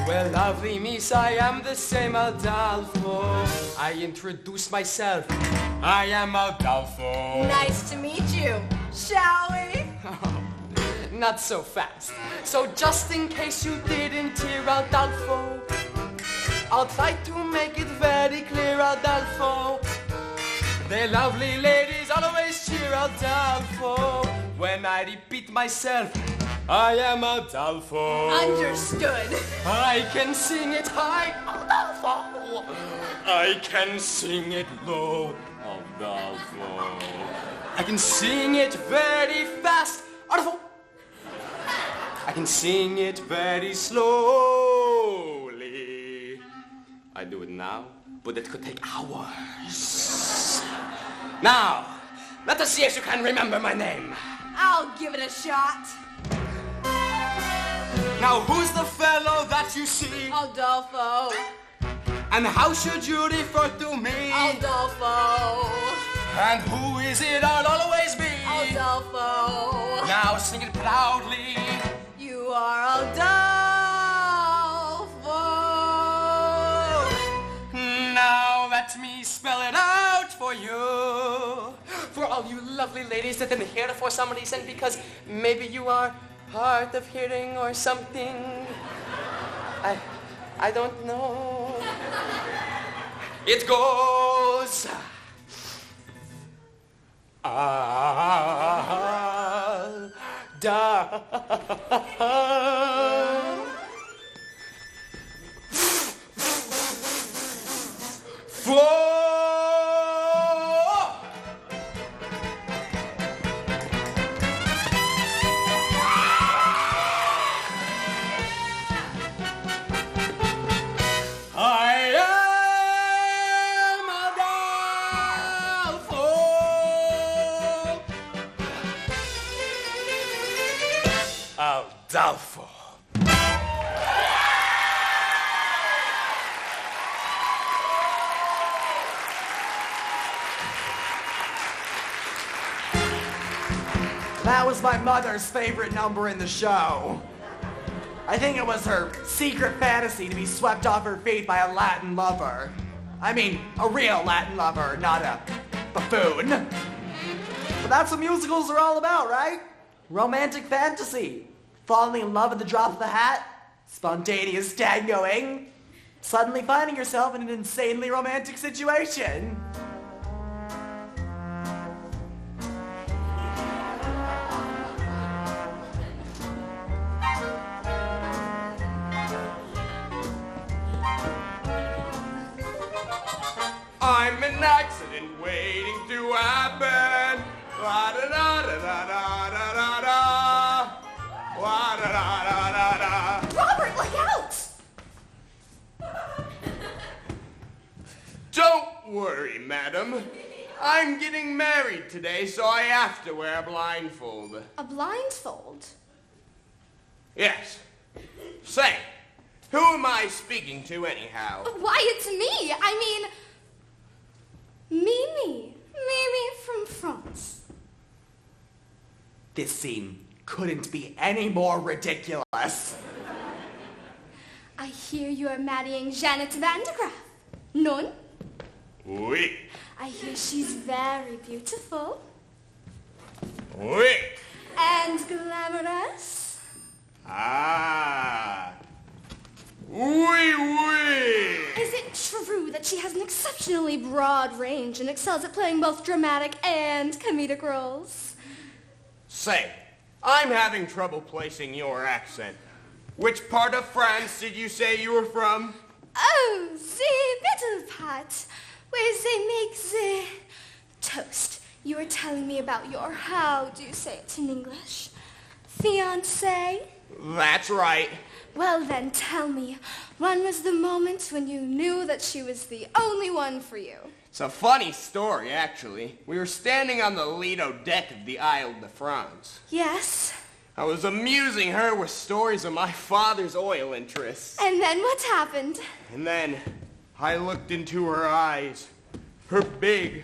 Well, lovely miss, I am the same Adolfo. I introduce myself. I am Adolfo. Nice to meet you. Shall we? Not so fast. So just in case you didn't hear, Adolfo, I'll try to make it very clear, Adolfo. The lovely ladies always cheer, Adolfo. When I repeat myself, I am Adolfo. Understood. I can sing it high, Adolfo. I can sing it low, Adolfo. I can sing it very fast, Adolfo. I can sing it very slowly. I do it now, but it could take hours. Now, let us see if you can remember my name. I'll give it a shot. Now, who's the fellow that you see? Adolfo. And how should you refer to me? Adolfo. And who is it? I'll always be. Adolfo. Now sing it proudly. You are Adolfo. Now let me spell it out for you. For all you lovely ladies that didn't hear it for some reason, because maybe you are hard of hearing or something. I don't know. It goes. Adolfo. That was my mother's favorite number in the show. I think it was her secret fantasy to be swept off her feet by a Latin lover. I mean, a real Latin lover, not a buffoon. But that's what musicals are all about, right? Romantic fantasy. Falling in love at the drop of the hat. Spontaneous tangoing. Suddenly finding yourself in an insanely romantic situation. I'm an accident waiting to happen. La da da da da da da da da. La da da da da da. Robert, look out! Don't worry, madam. I'm getting married today, so I have to wear a blindfold. A blindfold? Yes. Say, who am I speaking to anyhow? Why, it's me. I mean, Mimi. Mimi from France. This scene couldn't be any more ridiculous. I hear you are marrying Janet Van de Graaff. Non? Oui. I hear she's very beautiful. Oui. And glamorous. Ah. Oui, oui. Is it true that she has an exceptionally broad range and excels at playing both dramatic and comedic roles? Say, I'm having trouble placing your accent. Which part of France did you say you were from? Oh, the middle part, where they make the toast. You were telling me about your, how do you say it in English? Fiancé? That's right. Well then, tell me, when was the moment when you knew that she was the only one for you? It's a funny story, actually. We were standing on the Lido deck of the Isle de France. Yes? I was amusing her with stories of my father's oil interests. And then what happened? And then I looked into her eyes, her big,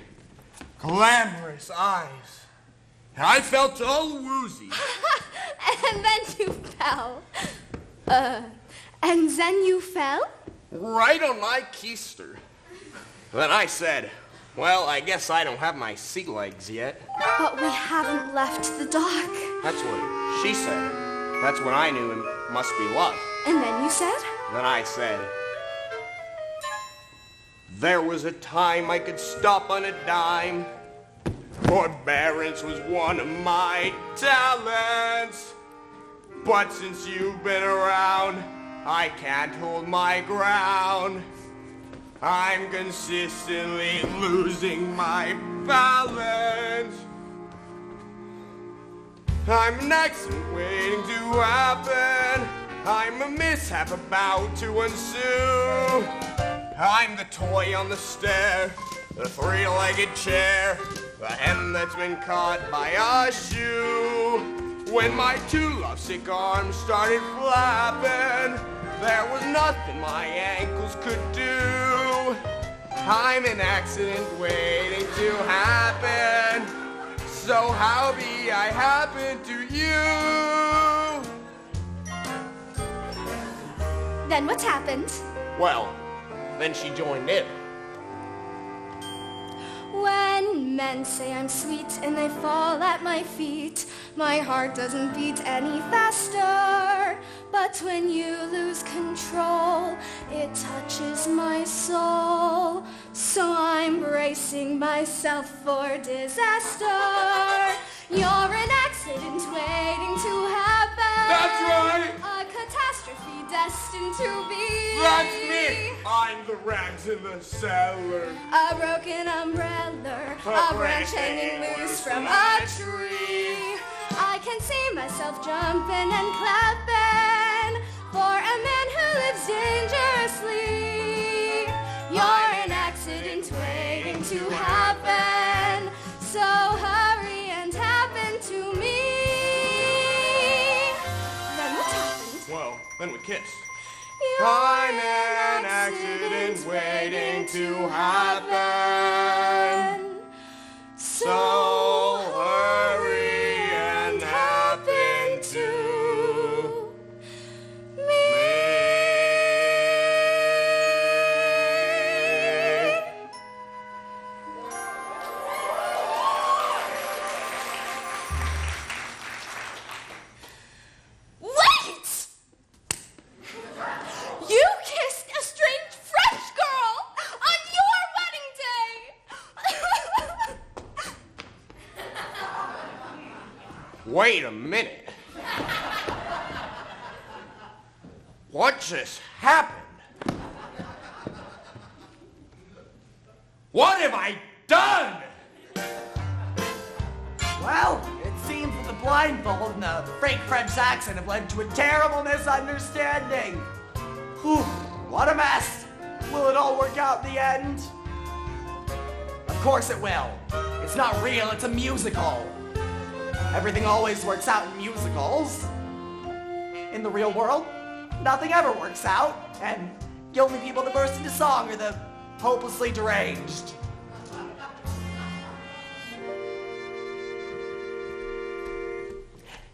glamorous eyes. And I felt all woozy. And then you fell. And then you fell? Right on my keister. Then I said, well, I guess I don't have my sea legs yet. But we haven't left the dock. That's what she said. That's when I knew it must be love. And then you said? Then I said, there was a time I could stop on a dime. Forbearance was one of my talents. But since you've been around, I can't hold my ground. I'm consistently losing my balance. I'm an accident waiting to happen. I'm a mishap about to ensue. I'm the toy on the stair, the three-legged chair, the hen that's been caught by a shoe. When my two lovesick arms started flapping, There was nothing my ankles could do. I'm an accident waiting to happen. So how be I happen to you? Then what happened? Well, then she joined in. When men say I'm sweet and they fall at my feet, my heart doesn't beat any faster. But when you lose control, it touches my soul. So I'm bracing myself for disaster. You're an accident waiting to happen. That's right. A catastrophe destined to be. That's me. I'm the rags in the cellar. A broken umbrella, a branch hanging loose from a tree. I can see myself jumping and clapping for a man who lives dangerously. You're an accident waiting to happen, so hurry and happen to me. Then what happened? Well, then we kissed. I'm an accident waiting to happen. So hurry and happen to me. Wait! You kissed a strange French girl on your wedding day! Wait a minute. What just happened? What have I done? Well, it seems that the blindfold and the fake French accent have led to a terrible misunderstanding. Whew, what a mess. Will it all work out in the end? Of course it will. It's not real, it's a musical. Everything always works out in musicals. In the real world, nothing ever works out, and the only people that burst into song are the hopelessly deranged.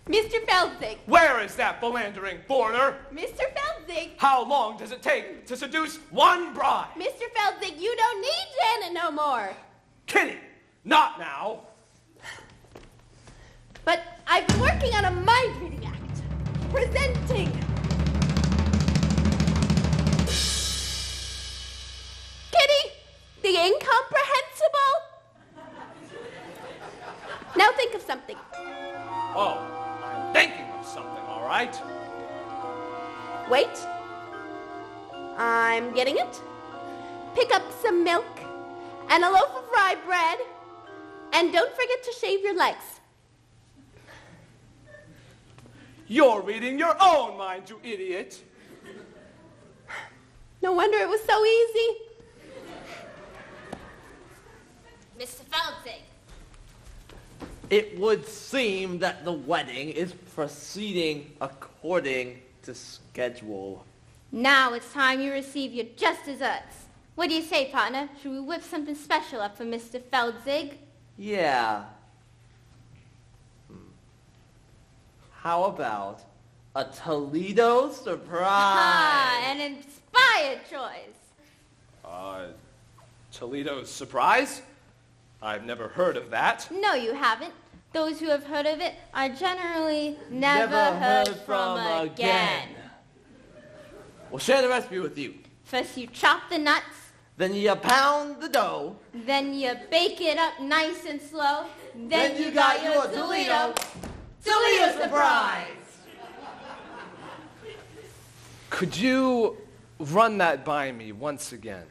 Mr. Feldzig! Where is that philandering foreigner? Mr. Feldzig! How long does it take to seduce one bride? Mr. Feldzig, you don't need Janet no more. Kitty, not now. But I've been working on a mind-reading act. Presenting. Kitty, the incomprehensible. Now think of something. Oh, I'm thinking of something, all right. Wait. I'm getting it. Pick up some milk and a loaf of rye bread, and don't forget to shave your legs. You're reading your own mind, you idiot. No wonder it was so easy. Mr. Feldzig. It would seem that the wedding is proceeding according to schedule. Now it's time you receive your just desserts. What do you say, partner? Should we whip something special up for Mr. Feldzig? Yeah. How about a Toledo surprise? Ah, an inspired choice. Toledo's surprise? I've never heard of that. No, you haven't. Those who have heard of it are generally never heard from again. We'll share the recipe with you. First you chop the nuts. Then you pound the dough. Then you bake it up nice and slow. Then you got your Toledo surprise. Could you run that by me once again?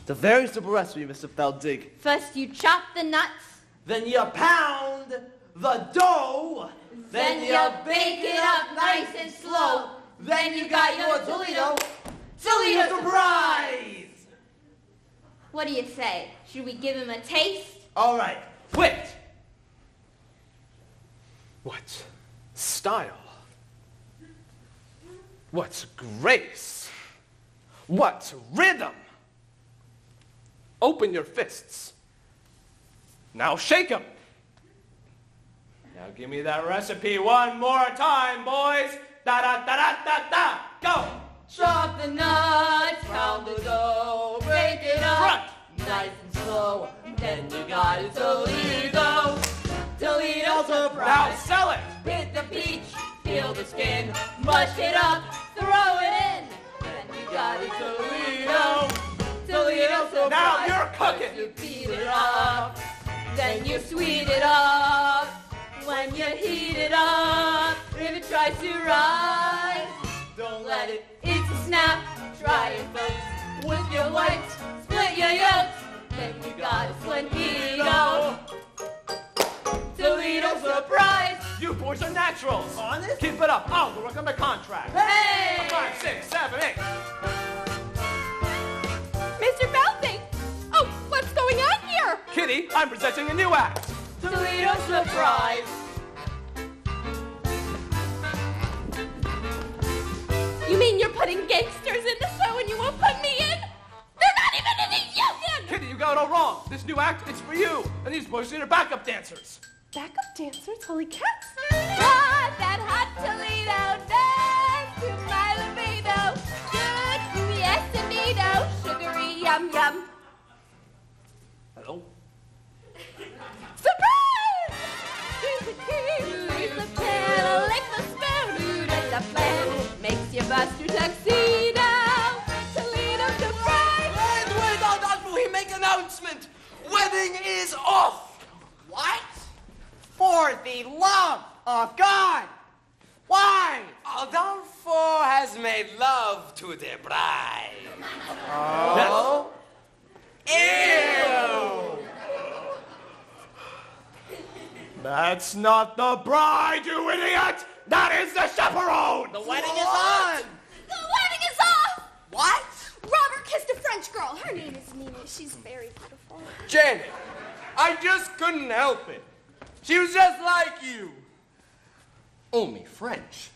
It's a very simple recipe, Mr. Feldzig. First you chop the nuts. Then you pound the dough. Then you bake it up nice and slow. Then you got your Toledo surprise. What do you say? Should we give him a taste? All right, wait. What style? What grace! What rhythm! Open your fists. Now shake 'em. Now give me that recipe one more time, boys. Da-da-da-da-da-da. Go! Chop the nuts, pound the dough, break it up, Front. nice and slow. Then you got it, Toledo. Toledo surprise. Now sell it. Hit the peach, peel the skin, mush it up, throw it in. Then you got it, Toledo. Toledo surprise. Now you're cooking. You beat it up, then you sweet it up. When you heat it up, if it tries to rise, don't let it. It's a snap. Try it, folks. With your whites, split your yolks. Then you got a Toledo. Toledo surprise. You boys are naturals. Honest? Keep it up. I'll work on the contract. Hey! 5, 6, 7, 8. Mr. Felting! Oh, what's going on here? Kitty, I'm presenting a new act. Toledo surprise. You mean you're putting gangsters in the show and you won't put me in? They're not even in the union! Kitty, you got it all wrong. This new act is for you. And these boys are back-up dancers. Backup dancers? Holy cats! Ah, that hot Toledo dance to my libido. Good, yes, indeedo. Sugary, yum, yum. Hello? Surprise! Here's the key, here's the pen, lick the spoon, that's the plan. Makes you bust your tuxedo. Toledo surprise! Wait, don't we make announcement. Wedding is off. What? For the love of God! Why? Adolfo has made love to the bride. Oh? Ew! That's not the bride, you idiot! That is the chaperone! The wedding is on! The wedding is off! What? Robert kissed a French girl. Her name is Mimi. She's very beautiful. Janet, I just couldn't help it. She was just like you. Only French.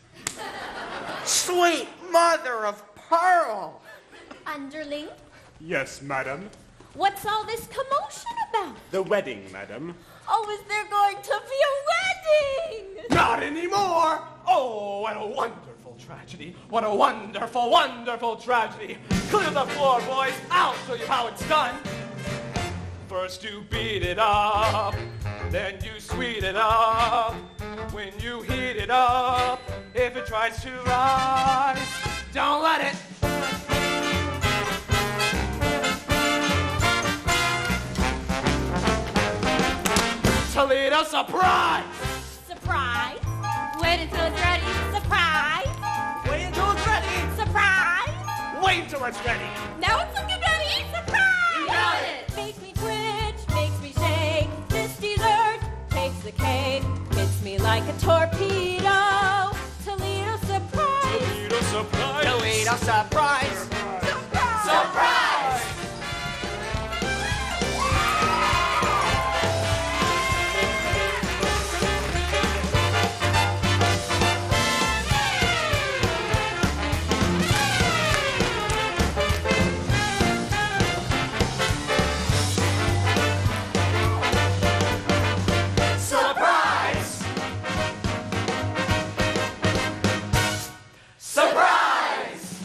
Sweet mother of pearl! Underling, Yes, madam. what's all this commotion about? The wedding, madam. Oh, is there going to be a wedding? Not anymore! Oh, what a wonderful tragedy. What a wonderful, wonderful tragedy. Clear the floor, boys. I'll show you how it's done. First you beat it up, then you sweet it up. When you heat it up, if it tries to rise, don't let it. Toledo surprise! Surprise! Wait until it's ready. Surprise! Wait until it's ready. Surprise! Wait till it's ready. Now it's looking ready. Surprise! Got it. Makes me twitch, makes me shake. This dessert takes the cake. Hits me like a torpedo. Toledo surprise! Toledo surprise! Toledo surprise! Surprise! Surprise! Surprise! Surprise!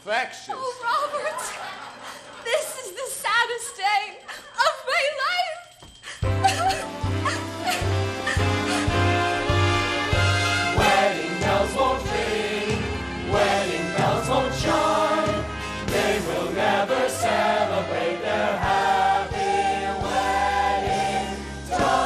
infectious. Oh, Robert, this is the saddest day of my life. Wedding bells won't ring, wedding bells won't chime. They will never celebrate their happy wedding time.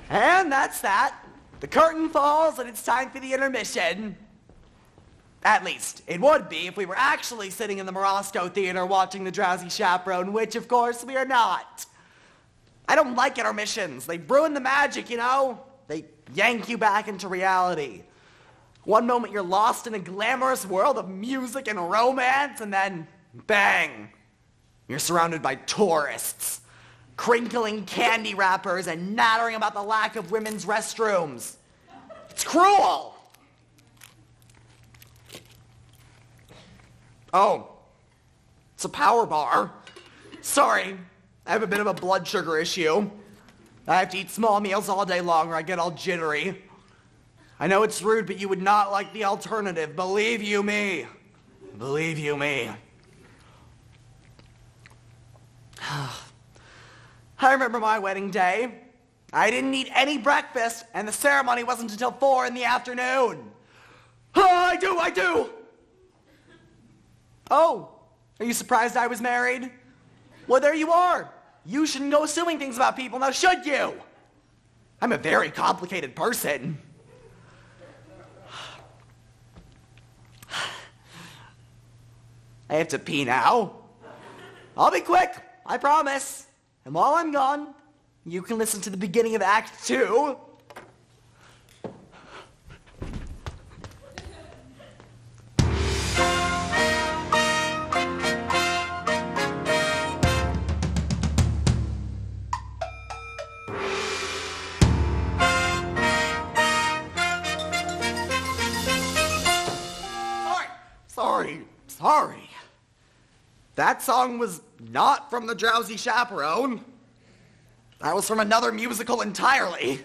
And that's that. The curtain falls and it's time for the intermission. At least, it would be if we were actually sitting in the Morosco Theater watching the Drowsy Chaperone, which of course we are not. I don't like intermissions. They ruin the magic, you know? They yank you back into reality. One moment you're lost in a glamorous world of music and romance, and then, bang, you're surrounded by tourists, crinkling candy wrappers and nattering about the lack of women's restrooms. It's cruel. Oh, it's a power bar. Sorry, I have a bit of a blood sugar issue. I have to eat small meals all day long or I get all jittery. I know it's rude, but you would not like the alternative. Believe you me. Believe you me. I remember my wedding day. I didn't eat any breakfast, and the ceremony wasn't until 4 in the afternoon. Oh, I do. Oh, are you surprised I was married? Well, there you are. You shouldn't go assuming things about people, now should you? I'm a very complicated person. I have to pee now. I'll be quick, I promise. And while I'm gone, you can listen to the beginning of Act 2. Sorry. That song was not from the Drowsy Chaperone. That was from another musical entirely.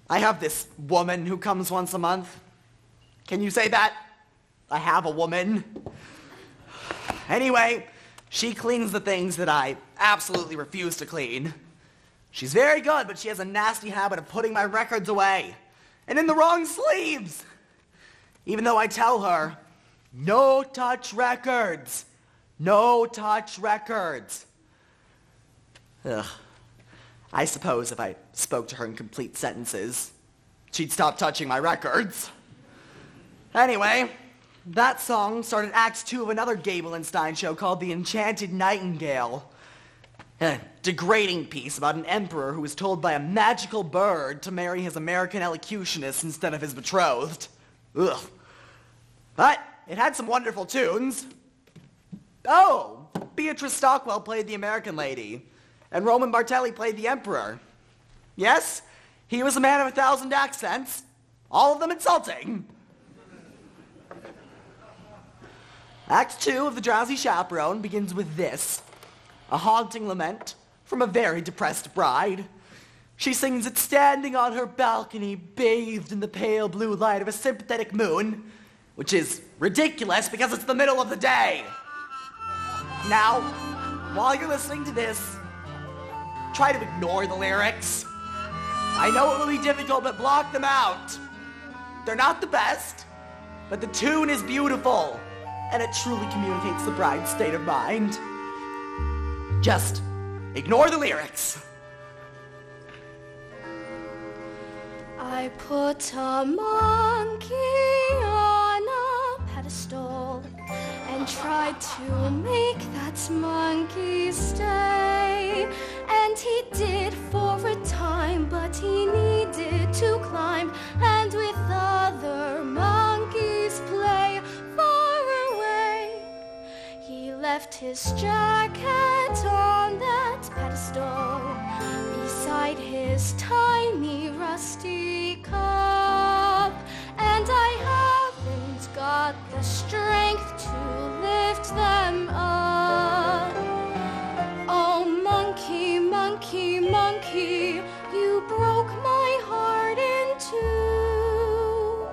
I have this woman who comes once a month. Can you say that? I have a woman. Anyway, she cleans the things that I absolutely refuse to clean. She's very good, but she has a nasty habit of putting my records away. And in the wrong sleeves. Even though I tell her, no touch records. No touch records. Ugh. I suppose if I spoke to her in complete sentences, she'd stop touching my records. Anyway, that song started Act 2 of another Gabelenstein show called The Enchanted Nightingale. A degrading piece about an emperor who was told by a magical bird to marry his American elocutionist instead of his betrothed. Ugh. But it had some wonderful tunes. Oh, Beatrice Stockwell played the American lady, and Roman Bartelli played the emperor. Yes, he was a man of 1,000 accents, all of them insulting. Act 2 of The Drowsy Chaperone begins with this, a haunting lament from a very depressed bride. She sings it standing on her balcony, bathed in the pale blue light of a sympathetic moon, which is ridiculous because it's the middle of the day. Now, while you're listening to this, try to ignore the lyrics. I know it will be difficult, but block them out. They're not the best, but the tune is beautiful, and it truly communicates the bride's state of mind. Just ignore the lyrics. I put a monkey on a pedestal and tried to make that monkey stay. And he did for a time, but he needed to climb and with other monkeys play. Far away, he left his jacket on that pedestal beside his tiny rusty cup. And I haven't got the strength to lift them up. Oh, monkey, monkey, monkey, you broke my heart in two.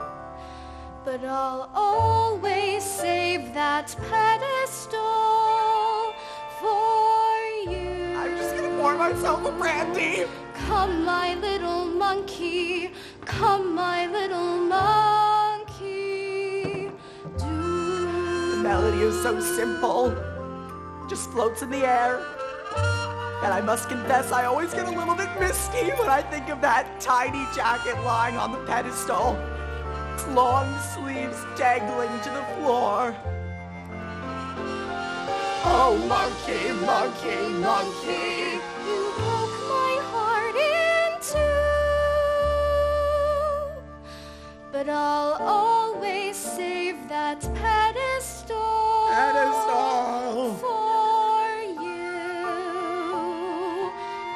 But I'll always save that pedestal for you. I'm just gonna pour myself a brandy. Come, my little monkey, come, my little monkey. The melody is so simple, just floats in the air. And I must confess, I always get a little bit misty when I think of that tiny jacket lying on the pedestal, its long sleeves dangling to the floor. Oh, monkey, monkey, monkey, you broke my heart in two. But I'll always save that pedestal for you.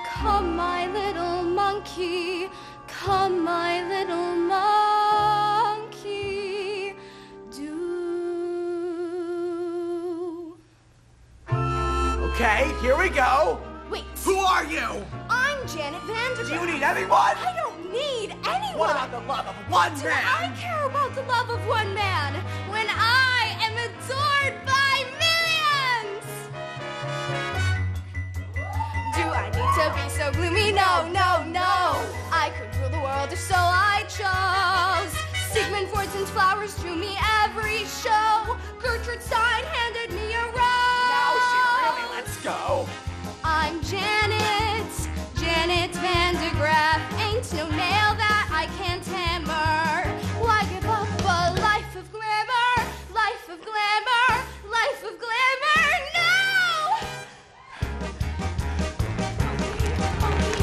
Come, my little monkey, come, my little monkey, do. Okay, here we go. Wait. Who are you? I'm Janet Vanderbilt. Do you need anyone? I don't need anyone. What about the love of one Do man? I care about the love of one man when I am adored by millions? Do I need to be so gloomy? No, no, no. I could rule the world if so I chose. Sigmund Freud sends flowers to me every show. Gertrude Stein handed me a rose. Now she really lets go. I'm Janet, Janet Vandergraff. Ain't no nail that I can't hammer. Why give up a life of glamour? Life of glamour, life of glamour, no!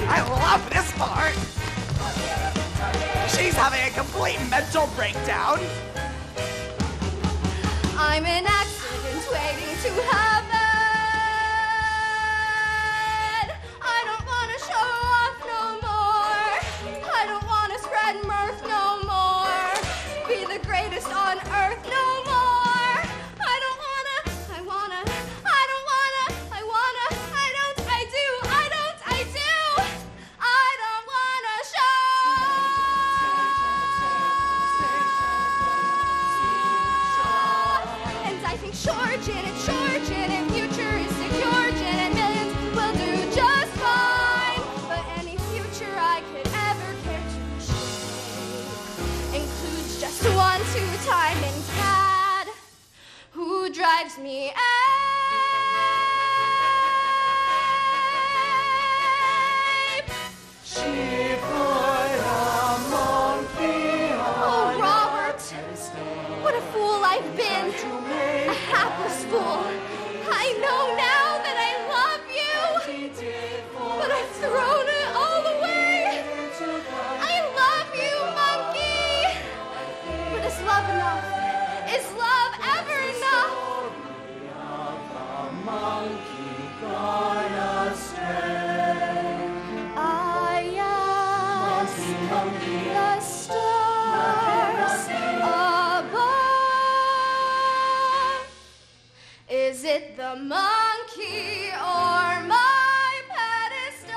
I love this part. She's having a complete mental breakdown. I'm an accident waiting to happen. I don't want to show off no more. I don't want to spread mirth no more. Be the greatest on earth no more. I don't wanna, I wanna, I don't wanna, I wanna, I don't, I do, I don't, I do. I don't wanna show. And I think sure, Janet, future is secure. Janet, millions will do just fine. But any future I could ever care to shape includes just one two-time and cad who drives me ape. She put a monkey Oh, Robert, what a fool I've been. A hapless fool. I know now that I love you, but I've thrown it all away. I love you, monkey. But is love enough? Is love ever enough? I ask the stars above. Is it the monkey or my pedestal?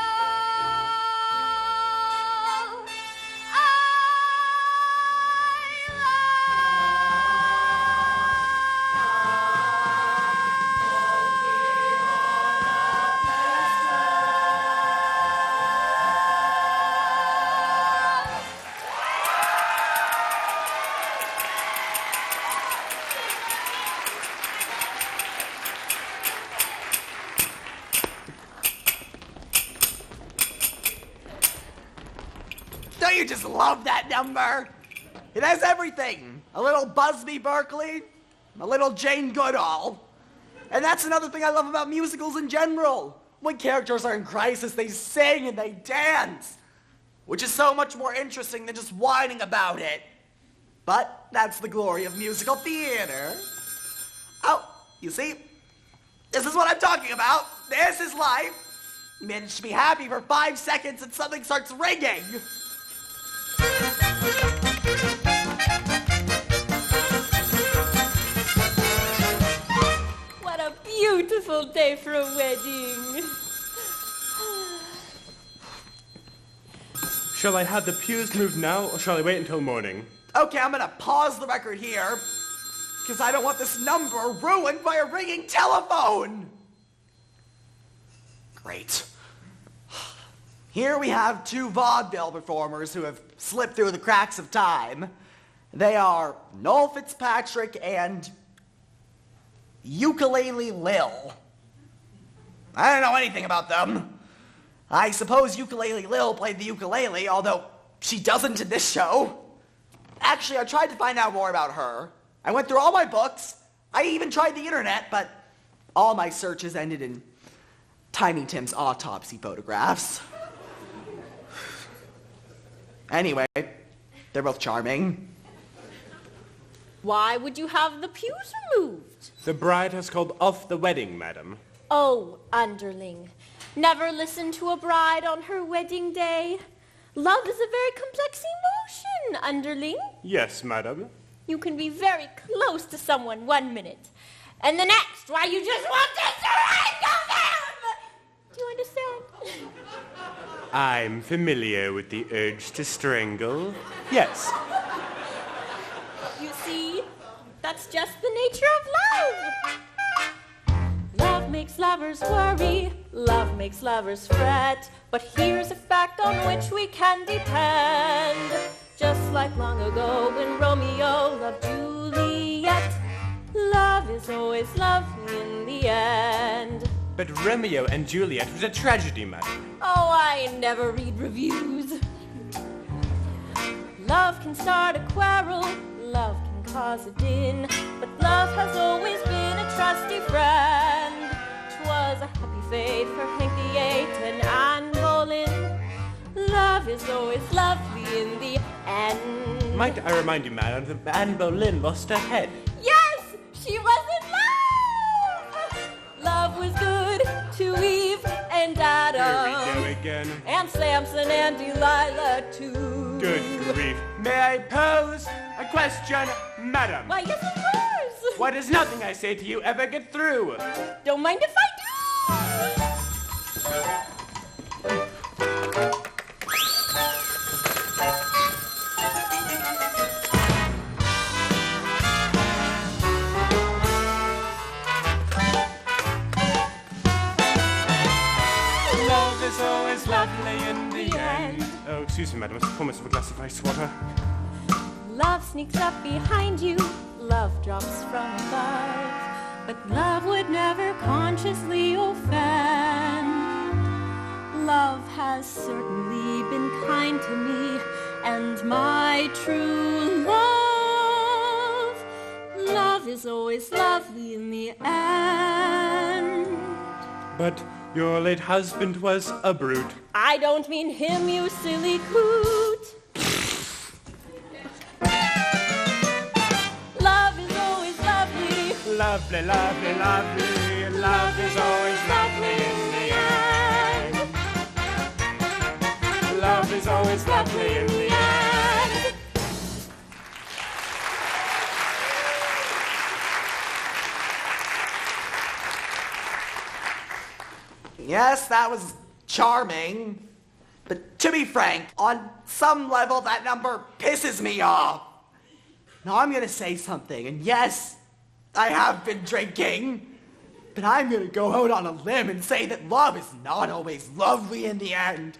Don't you just love that number? It has everything. A little Busby Berkeley, a little Jane Goodall. And that's another thing I love about musicals in general. When characters are in crisis, they sing and they dance, which is so much more interesting than just whining about it. But that's the glory of musical theater. Oh, you see? This is what I'm talking about. This is life. You manage to be happy for 5 seconds and something starts ringing. beautiful day for a wedding. Shall I have the pews moved now, or shall I wait until morning? Okay, I'm gonna pause the record here, because I don't want this number ruined by a ringing telephone. Great. Here we have two vaudeville performers who have slipped through the cracks of time. They are Noel Fitzpatrick and Ukulele Lil. I don't know anything about them. I suppose Ukulele Lil played the ukulele, although she doesn't in this show. Actually, I tried to find out more about her. I went through all my books. I even tried the internet, but all my searches ended in Tiny Tim's autopsy photographs. Anyway, they're both charming. Why would you have the pews removed? The bride has called off the wedding, madam. Oh, underling, never listen to a bride on her wedding day. Love is a very complex emotion, underling. Yes, madam. You can be very close to someone 1 minute, and the next, why, you just want to strangle them! Do you understand? I'm familiar with the urge to strangle. Yes. You see, that's just the nature of love. Love makes lovers worry, love makes lovers fret, but here's a fact on which we can depend. Just like long ago when Romeo loved Juliet, love is always lovely in the end. But Romeo and Juliet was a tragedy, madam. Oh, I never read reviews. Love can start a quarrel, love can cause a din, but love has always been a trusty friend. 'Twas a happy fate for Hank VIII and Anne Boleyn. Love is always lovely in the end. Might I remind you, madam, that Anne Boleyn lost her head? Yes, she was in love! Love was good to Eve and Adam. Here we go again. And Samson and Delilah too. Good grief. May I pose a question, madam? Why, yes, of course. Why does nothing I say to you ever get through? Don't mind if I do. Love is always lovely in the end. Oh, excuse me, madam. I promise of a glass of ice water. Love sneaks up behind you, love drops from above, but love would never consciously offend. Love has certainly been kind to me, and my true love, love is always lovely in the end. But your late husband was a brute. I don't mean him, you silly coot. Love is always lovely. Lovely, lovely, lovely. Love is always lovely in the end. Love is always lovely in the end. Yes, that was charming. But to be frank, on some level, that number pisses me off. Now, I'm going to say something, and yes, I have been drinking, but I'm going to go out on a limb and say that love is not always lovely in the end.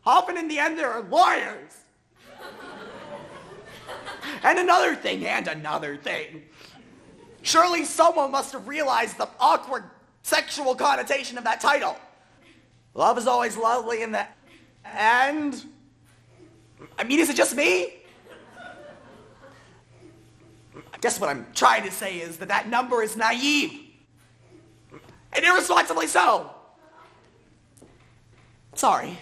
Often in the end, there are lawyers. And another thing. Surely someone must have realized the awkward sexual connotation of that title. Love is always lovely in the end. I mean, is it just me? I guess what I'm trying to say is that that number is naive. And irresponsibly so. Sorry.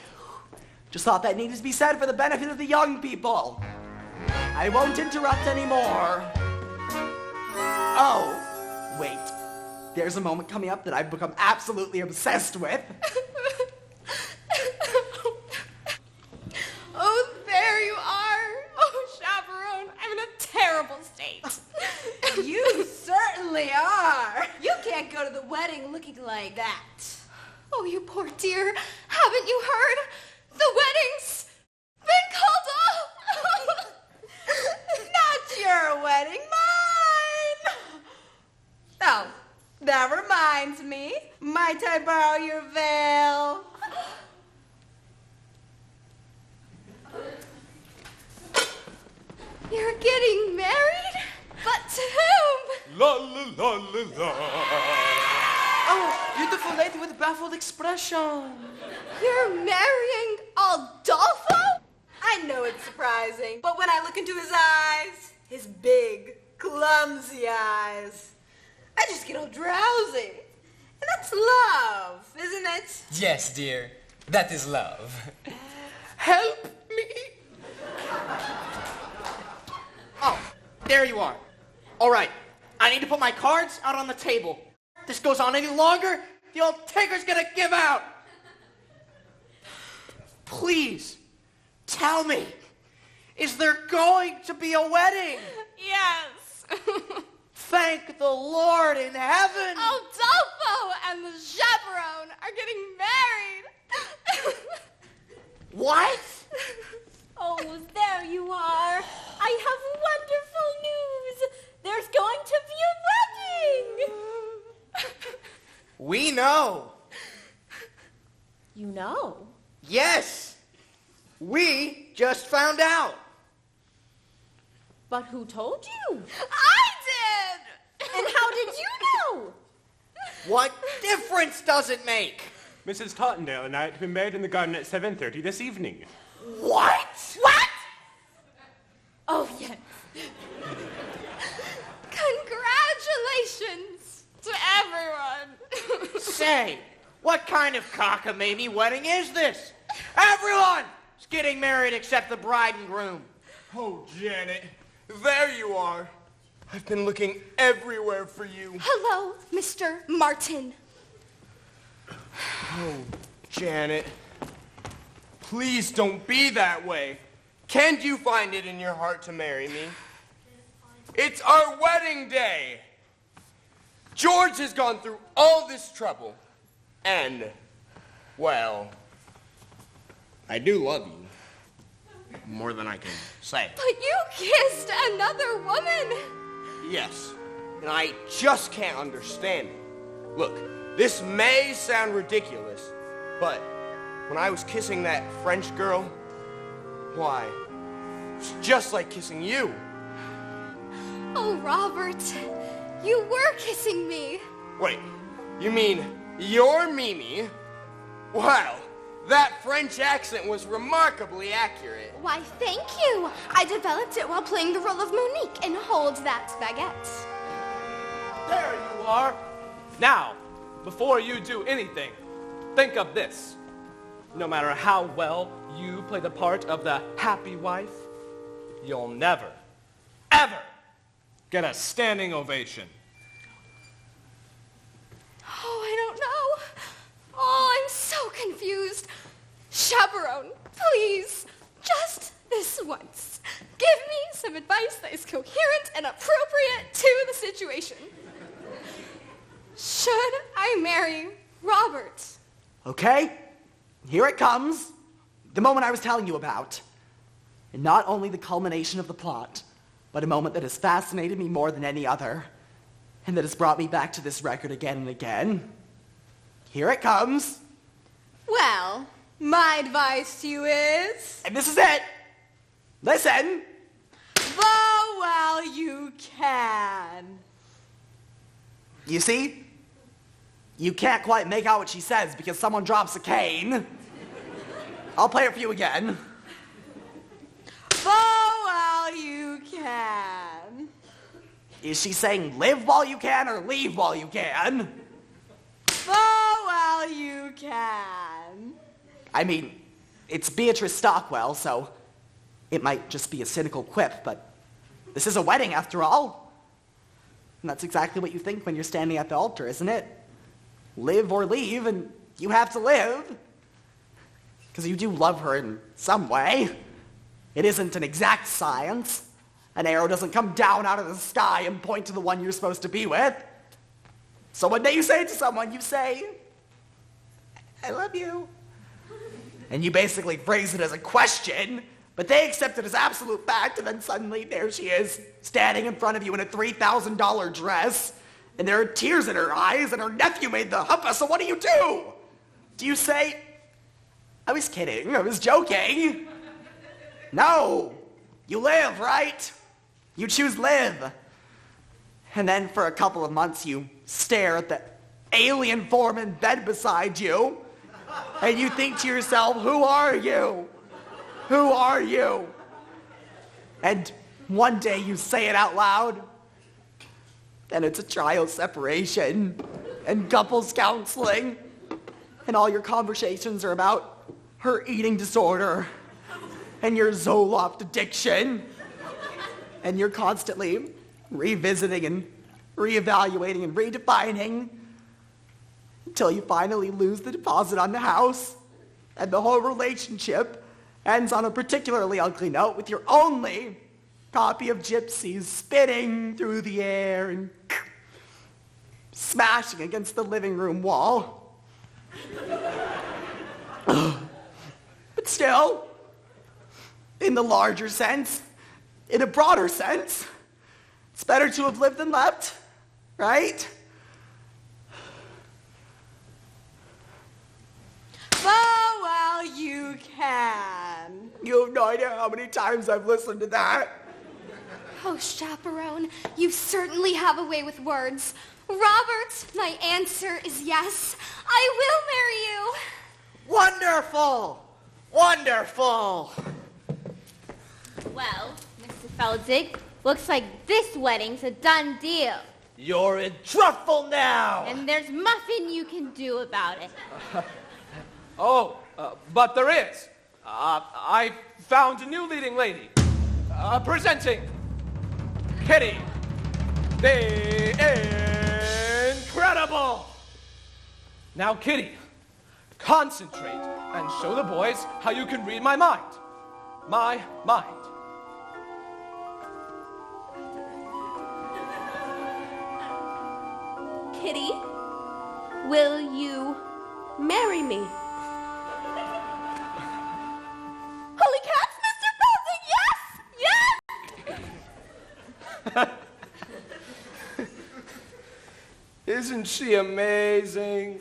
Just thought that needed to be said for the benefit of the young people. I won't interrupt anymore. Oh, wait. There's a moment coming up that I've become absolutely obsessed with. Oh, there you are. Oh, Chaperone, I'm in a terrible state. You certainly are. You can't go to the wedding looking like that. Oh, you poor dear. Haven't you heard? The wedding's been called off. Not your wedding, mine. Oh, that reminds me. Might I borrow your veil? You're getting married? But to whom? La la la la la. Oh, beautiful lady with baffled expression. You're marrying Adolfo? I know it's surprising, but when I look into his eyes, his big, clumsy eyes, I just get all drowsy. And that's love, isn't it? Yes, dear. That is love. Help me. Oh, there you are. All right, I need to put my cards out on the table. If this goes on any longer, the old tigger's gonna give out. Please, tell me, is there going to be a wedding? Yes. Thank the Lord in heaven. Adolfo and the chaperone are getting married. What? Oh, there you are. I have wonderful news. There's going to be a wedding. We know. You know? Yes. We just found out. But who told you? I did! And how did you know? What difference does it make? Mrs. Tottendale and I are to be married in the garden at 7:30 this evening. What? What? Oh, yes. Congratulations to everyone. Say, what kind of cockamamie wedding is this? Everyone's getting married except the bride and groom. Oh, Janet, there you are. I've been looking everywhere for you. Hello, Mr. Martin. Oh, Janet, please don't be that way. Can't you find it in your heart to marry me? It's our wedding day. George has gone through all this trouble. And, well, I do love you. More than I can say. But you kissed another woman. Yes, and I just can't understand it. Look, this may sound ridiculous, but when I was kissing that French girl, why, it was just like kissing you. Oh, Robert, you were kissing me. Wait, you mean you're Mimi? Wow, that French accent was remarkably accurate. Why, thank you. I developed it while playing the role of Monique in Hold That Baguette. There you are. Now, before you do anything, think of this. No matter how well you play the part of the happy wife, you'll never, ever get a standing ovation. Oh, I don't know. Oh, I'm so confused. Chaperone, please, just this once, give me some advice that is coherent and appropriate to the situation. Should I marry Robert? Okay, here it comes. The moment I was telling you about. And not only the culmination of the plot, but a moment that has fascinated me more than any other, and that has brought me back to this record again and again. Here it comes. Well, my advice to you is... And this is it. Listen. Vow while you can. You see? You can't quite make out what she says because someone drops a cane. I'll play it for you again. Vow while you can. Is she saying live while you can or leave while you can? Vow while you can. I mean, it's Beatrice Stockwell, so it might just be a cynical quip, but this is a wedding after all. And that's exactly what you think when you're standing at the altar, isn't it? Live or leave, and you have to live. Because you do love her in some way. It isn't an exact science. An arrow doesn't come down out of the sky and point to the one you're supposed to be with. So one day you say it to someone, you say, I love you. And you basically phrase it as a question, but they accept it as absolute fact, and then suddenly there she is, standing in front of you in a $3,000 dress, and there are tears in her eyes, and her nephew made the humpah, so what do? Do you say, I was kidding, I was joking? No, you live, right? You choose live. And then for a couple of months you stare at the alien form in bed beside you, and you think to yourself, who are you? Who are you? And one day you say it out loud, and it's a child separation and couples counseling, and all your conversations are about her eating disorder and your Zoloft addiction, and you're constantly revisiting and reevaluating and redefining until you finally lose the deposit on the house, and the whole relationship ends on a particularly ugly note with your only copy of Gypsies spinning through the air and smashing against the living room wall. But still, in the larger sense, in a broader sense, it's better to have lived than left, right? Oh, well, you can. You have no idea how many times I've listened to that. Oh, Chaperone, you certainly have a way with words. Robert, my answer is yes. I will marry you. Wonderful! Wonderful! Well, Mr. Feldzig, looks like this wedding's a done deal. You're in trouble now! And there's nothing you can do about it. But there is. I found a new leading lady. Presenting Kitty, the Incredible. Now, Kitty, concentrate and show the boys how you can read my mind. My mind. Kitty, will you marry me? Holy cats, Mr. Feldzig, yes! Yes! Isn't she amazing?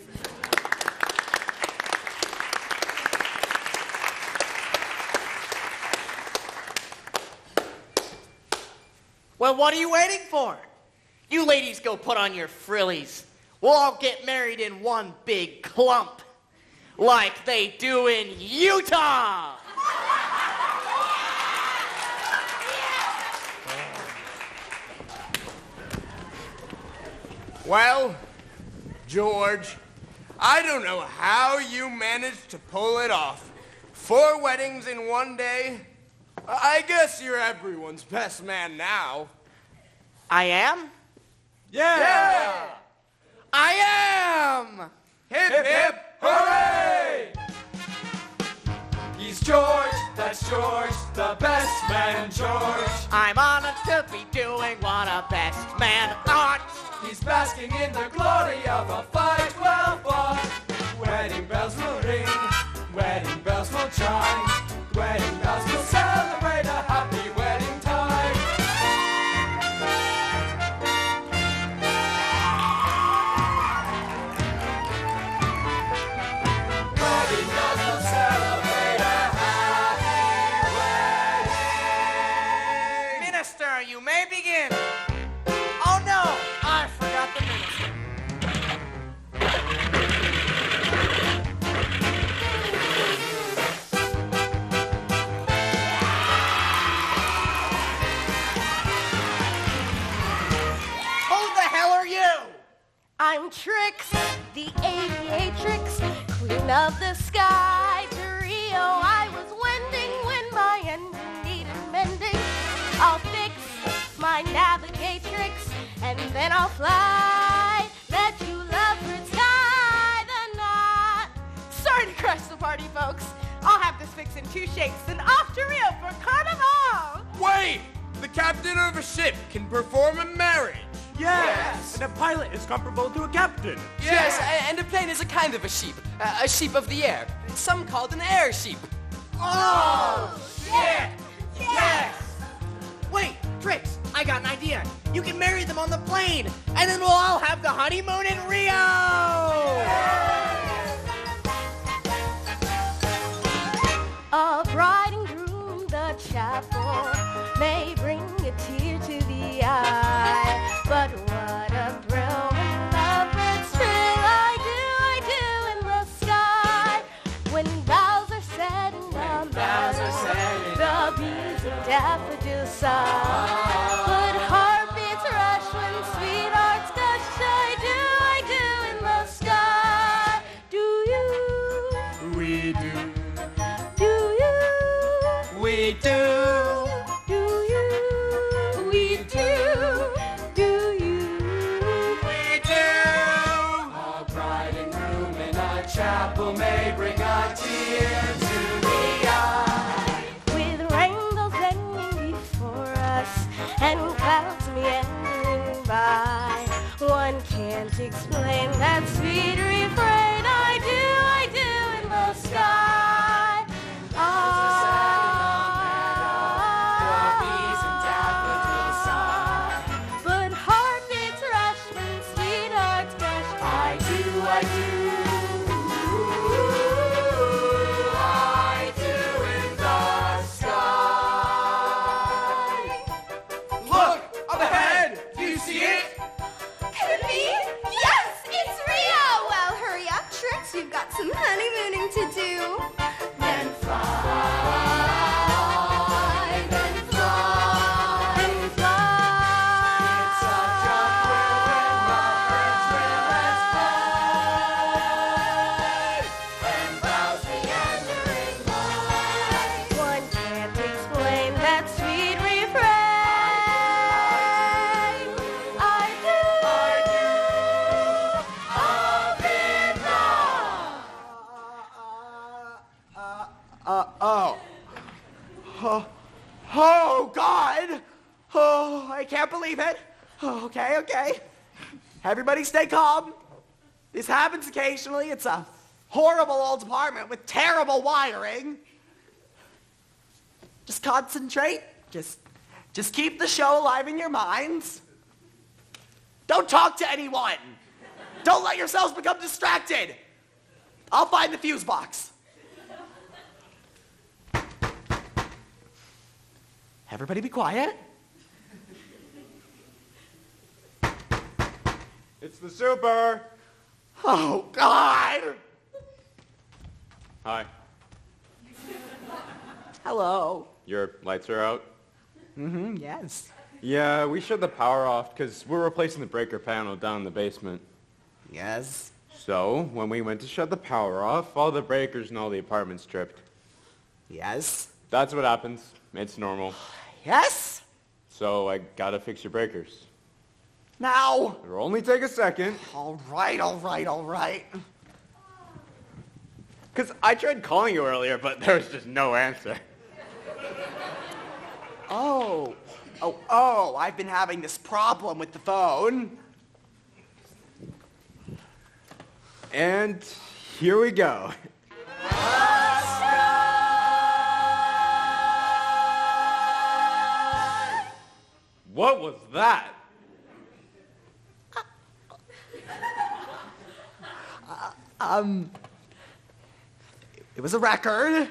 Well, what are you waiting for? You ladies go put on your frillies. We'll all get married in one big clump, like they do in Utah. Well, George, I don't know how you managed to pull it off. 4 weddings in one day? I guess you're everyone's best man now. I am? Yeah! I am! Hip, hip, hooray! He's George, that's George, the best man, George. I'm honored to be doing what a best man ought. He's basking in the glory of a fight well fought. Wedding bells will ring, wedding bells will chime, wedding bells will celebrate a happy wedding time. Wedding bells will celebrate a happy wedding. Minister, you may begin. Oh no, I forgot the minister. Who the hell are you? I'm Trix, the aviatrix, queen of the sky. To Rio I was wending when my engine needed mending. I'll fix my navigatrix, and then I'll fly. Let you love her tie the knot. Sorry to crush the party, folks. I'll have this fixed in 2 shakes, then off to Rio for Carnival. Wait! The captain of a ship can perform a marriage. Yes! And a pilot is comparable to a captain. Yes, and a plane is a kind of a sheep of the air. Some called an air sheep. Oh, shit! Yes! Wait, Trix, I got an idea. You can marry them on the plane, and then we'll all have the honeymoon in Rio! A bride and groom, the chapel may bring a tear to the eye, but what a thrill when lovebirds trill I do in the sky. When vows are said in the meadow, the bees and daffodils sigh. But heartbeats rush when sweethearts gush. I do in the sky. Do you? We do. We do. Do you? We do. Do you? We do. A bride and groom in a chapel may bring a tear to the eye. With rainbows bending before us and clouds meandering by, one can't explain that sweet refrain. I do in the sky. But heartbeats rush when sweethearts gush. I do. I do in the sky. Look, up ahead. Do you see it? Could it be? Yes, it's Rio! Well, hurry up, Trix. We've got some honeymooning to do. Then fly. It's such a thrill when lovebirds trill and fly. And vows meandering by. One can't explain that sweet refrain. I do. Oh, God. Oh, I can't believe it. Oh, okay. Everybody stay calm. This happens occasionally. It's a horrible old apartment with terrible wiring. Just concentrate. Just keep the show alive in your minds. Don't talk to anyone. Don't let yourselves become distracted. I'll find the fuse box. Everybody be quiet. It's the super. Oh, God. Hi. Hello. Your lights are out? Mm-hmm, yes. Yeah, we shut the power off because we're replacing the breaker panel down in the basement. Yes. So, when we went to shut the power off, all the breakers in all the apartments tripped. Yes. That's what happens. It's normal. Yes? So, I gotta fix your breakers. Now. It'll only take a second. All right. Because I tried calling you earlier, but there was just no answer. Oh, I've been having this problem with the phone. And here we go. What was that? It was a record.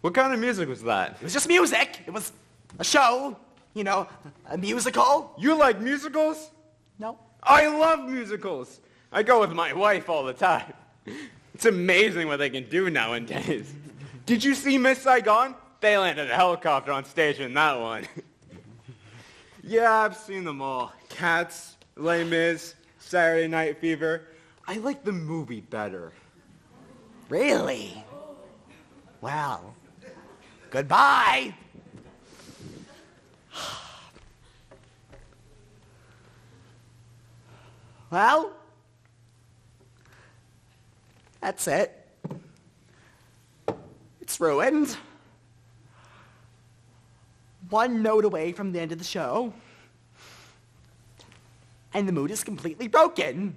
What kind of music was that? It was just music. It was a show, a musical. You like musicals? No. I love musicals. I go with my wife all the time. It's amazing what they can do nowadays. Did you see Miss Saigon? They landed a helicopter on stage in that one. Yeah, I've seen them all. Cats, Les Mis, Saturday Night Fever. I like the movie better. Really? Well, goodbye. Well, that's it. It's ruined. One note away from the end of the show. and the mood is completely broken.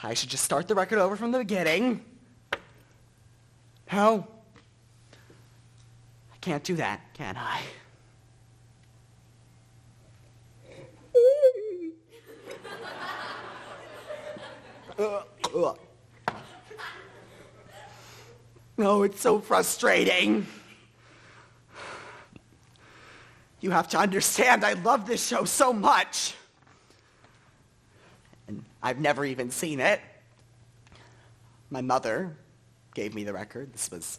I should just start the record over from the beginning. No. I can't do that, can I? Oh, it's so frustrating. You have to understand, I love this show so much. And I've never even seen it. My mother gave me the record. This was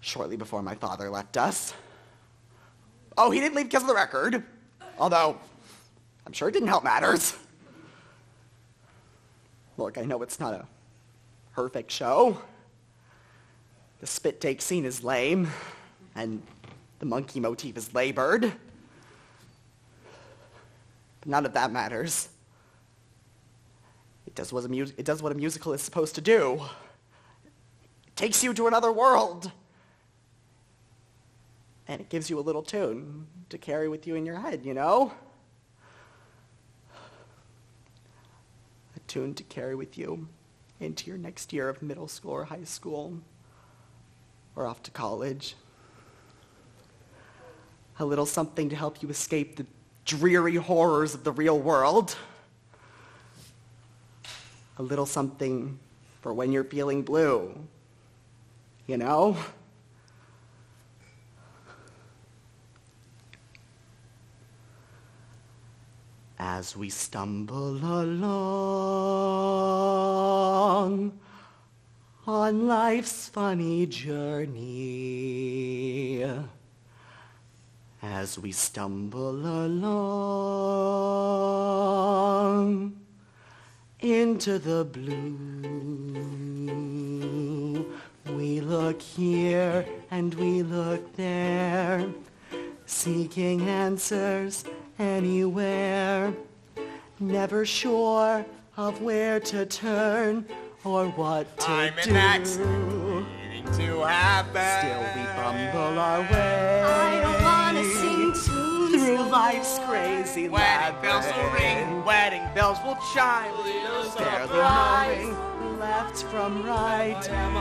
shortly before my father left us. Oh, he didn't leave because of the record. Although, I'm sure it didn't help matters. Look, I know it's not a perfect show. The spit take scene is lame, and the monkey motif is labored. But none of that matters. It does what a musical is supposed to do. It takes you to another world. And it gives you a little tune to carry with you in your head, you know? A tune to carry with you into your next year of middle school or high school, or off to college. A little something to help you escape the dreary horrors of the real world. A little something for when you're feeling blue, you know? As we stumble along on life's funny journey, as we stumble along into the blue, we look here and we look there, seeking answers anywhere, never sure of where to turn or what to I'm do. an accident waiting to happen. Still we bumble our way. I don't wanna sing tunes through no life's more. crazy Wedding bells will ring, wedding bells will chime. barely knowing left from right,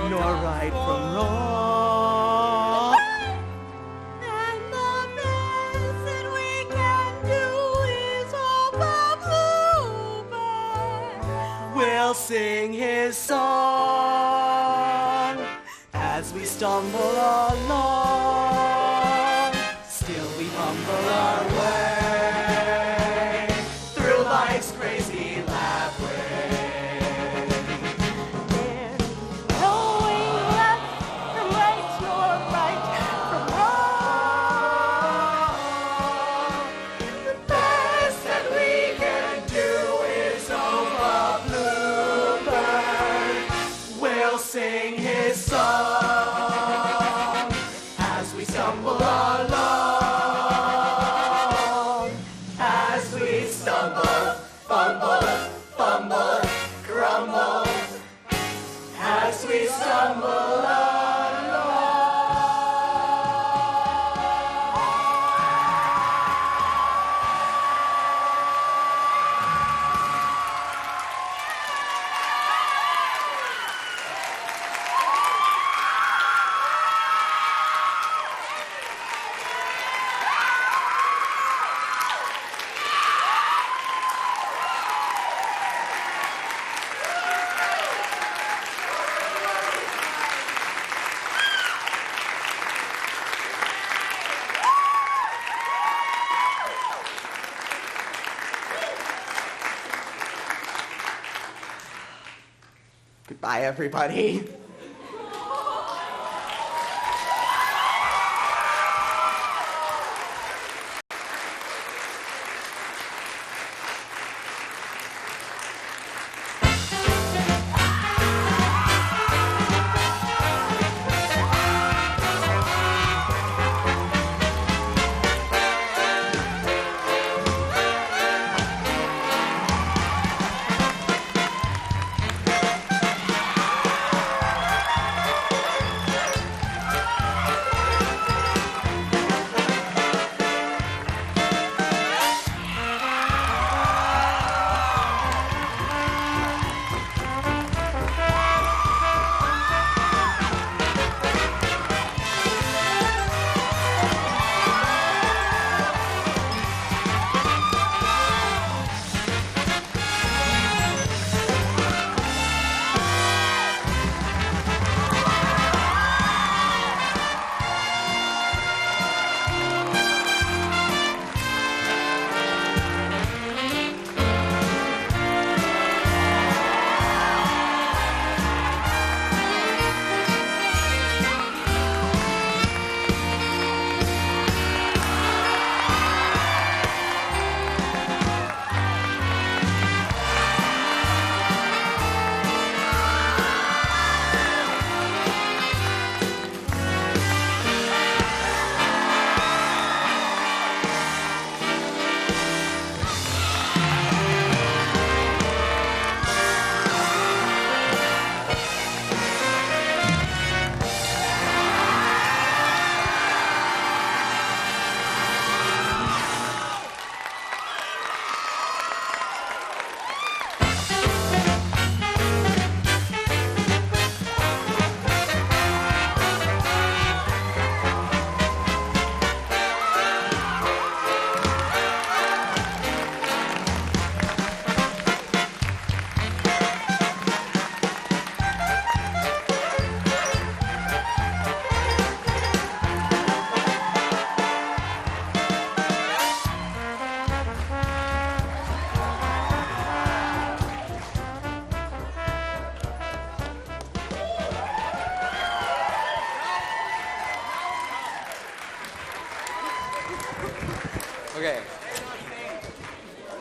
nor right from wrong. And the best that we can do is hope a bluebird. We'll sing his song as we stumble along. Still we bumble our way through life's crazy labyrinth. Knowing left from right nor right from wrong. The best that we can do is hope a bluebird will sing his song as we stumble along, as we stumble, fumble, fumble, grumble, as we stumble along. Goodbye, everybody.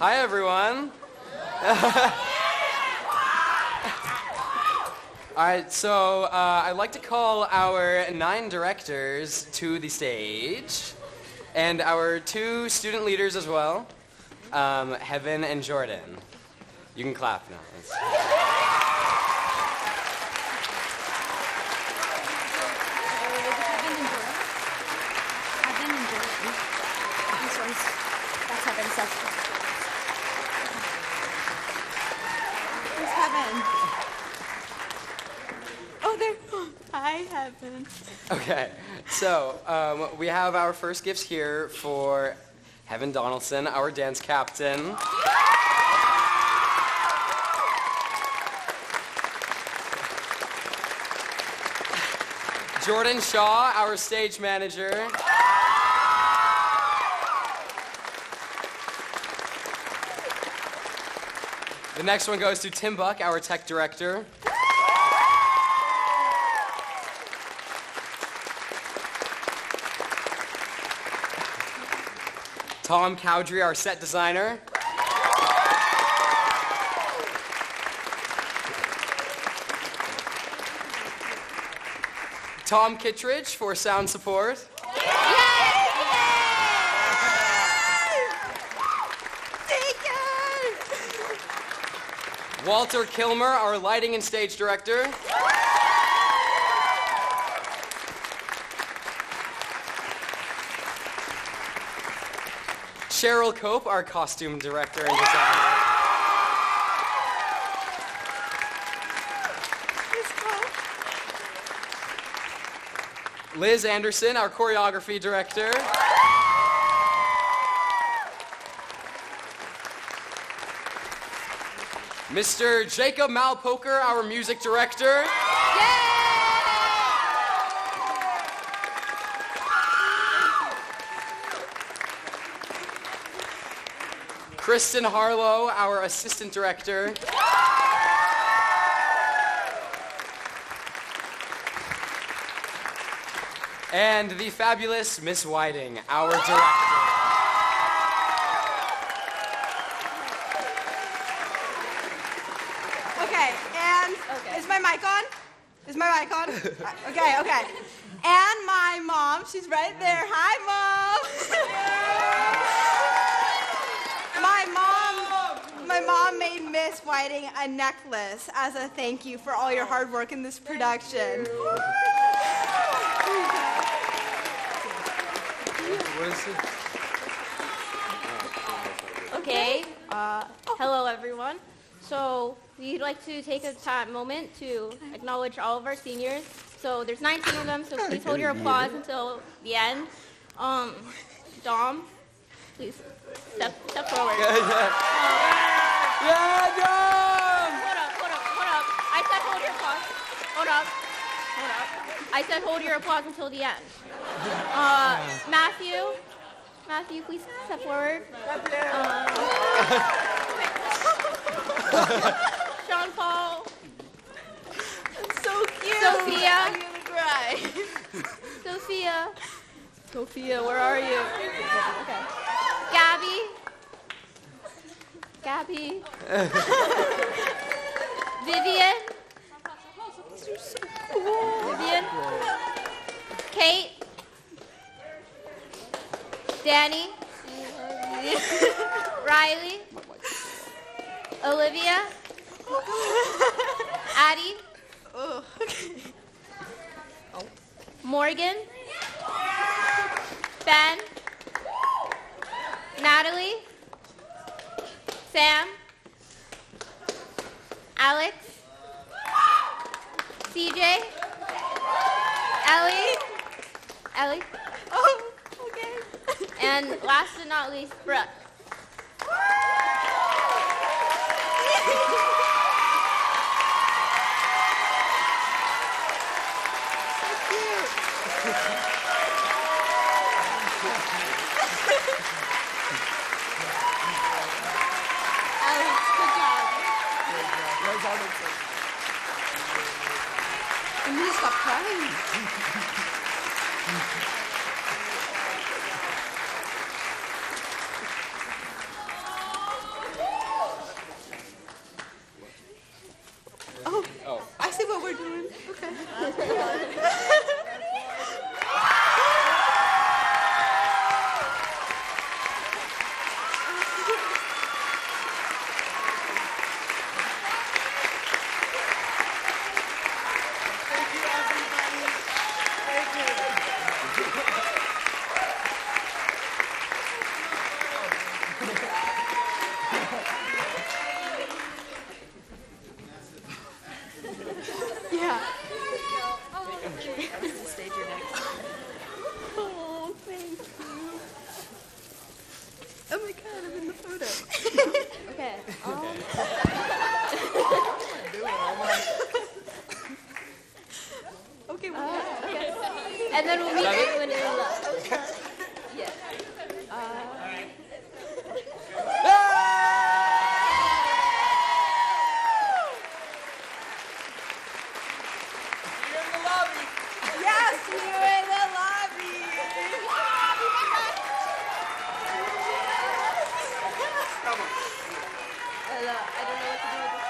Hi, everyone. All right, so I'd like to call our 9 directors to the stage, and our 2 student leaders as well, Heaven and Jordan. You can clap now. That's Heaven's sister. Where's Heaven? Oh, there. Hi, Heaven. Okay, so we have our first gifts here for Heaven Donaldson, our dance captain. Jordan Shaw, our stage manager. The next one goes to Tim Buck, our tech director. Tom Cowdrey, our set designer. Tom Kittredge for sound support. Walter Kilmer, our lighting and stage director. Cheryl Cope, our costume director and designer. Liz Anderson, our choreography director. Mr. Jacob Malpoker, our music director. Kristen Harlow, our assistant director. And the fabulous Miss Whiting, our director. Okay, and is my mic on? Is my mic on? Okay. And my mom, she's right there. Hi, Mom. My mom made Miss Whiting a necklace as a thank you for all your hard work in this production. What is it? Okay, hello everyone. So we'd like to take a moment to acknowledge all of our seniors. So there's 19 of them, so please hold your applause until the end. Dom, please step forward. Yeah, Dom! Hold up. I said hold your applause. Hold up. I said hold your applause until the end. Matthew, please step forward. Sean Paul. That's so cute. Sophia. I'm gonna cry. Sophia, where are you? Okay. Gabby. Vivian. Kate. Danny. Riley. Olivia. Addie. Morgan. Ben. Natalie. Sam. Alex. CJ. Ellie. Oh, okay. And last but not least, Brooke. Alex, good job. I'm gonna stop crying. doing. Okay. Yeah. Oh, thank you. Oh my god, I'm in the photo. Okay. Okay, okay. And then we'll meet everyone in love. Yeah. Yes, we were in the lobby. I don't know what to do with this.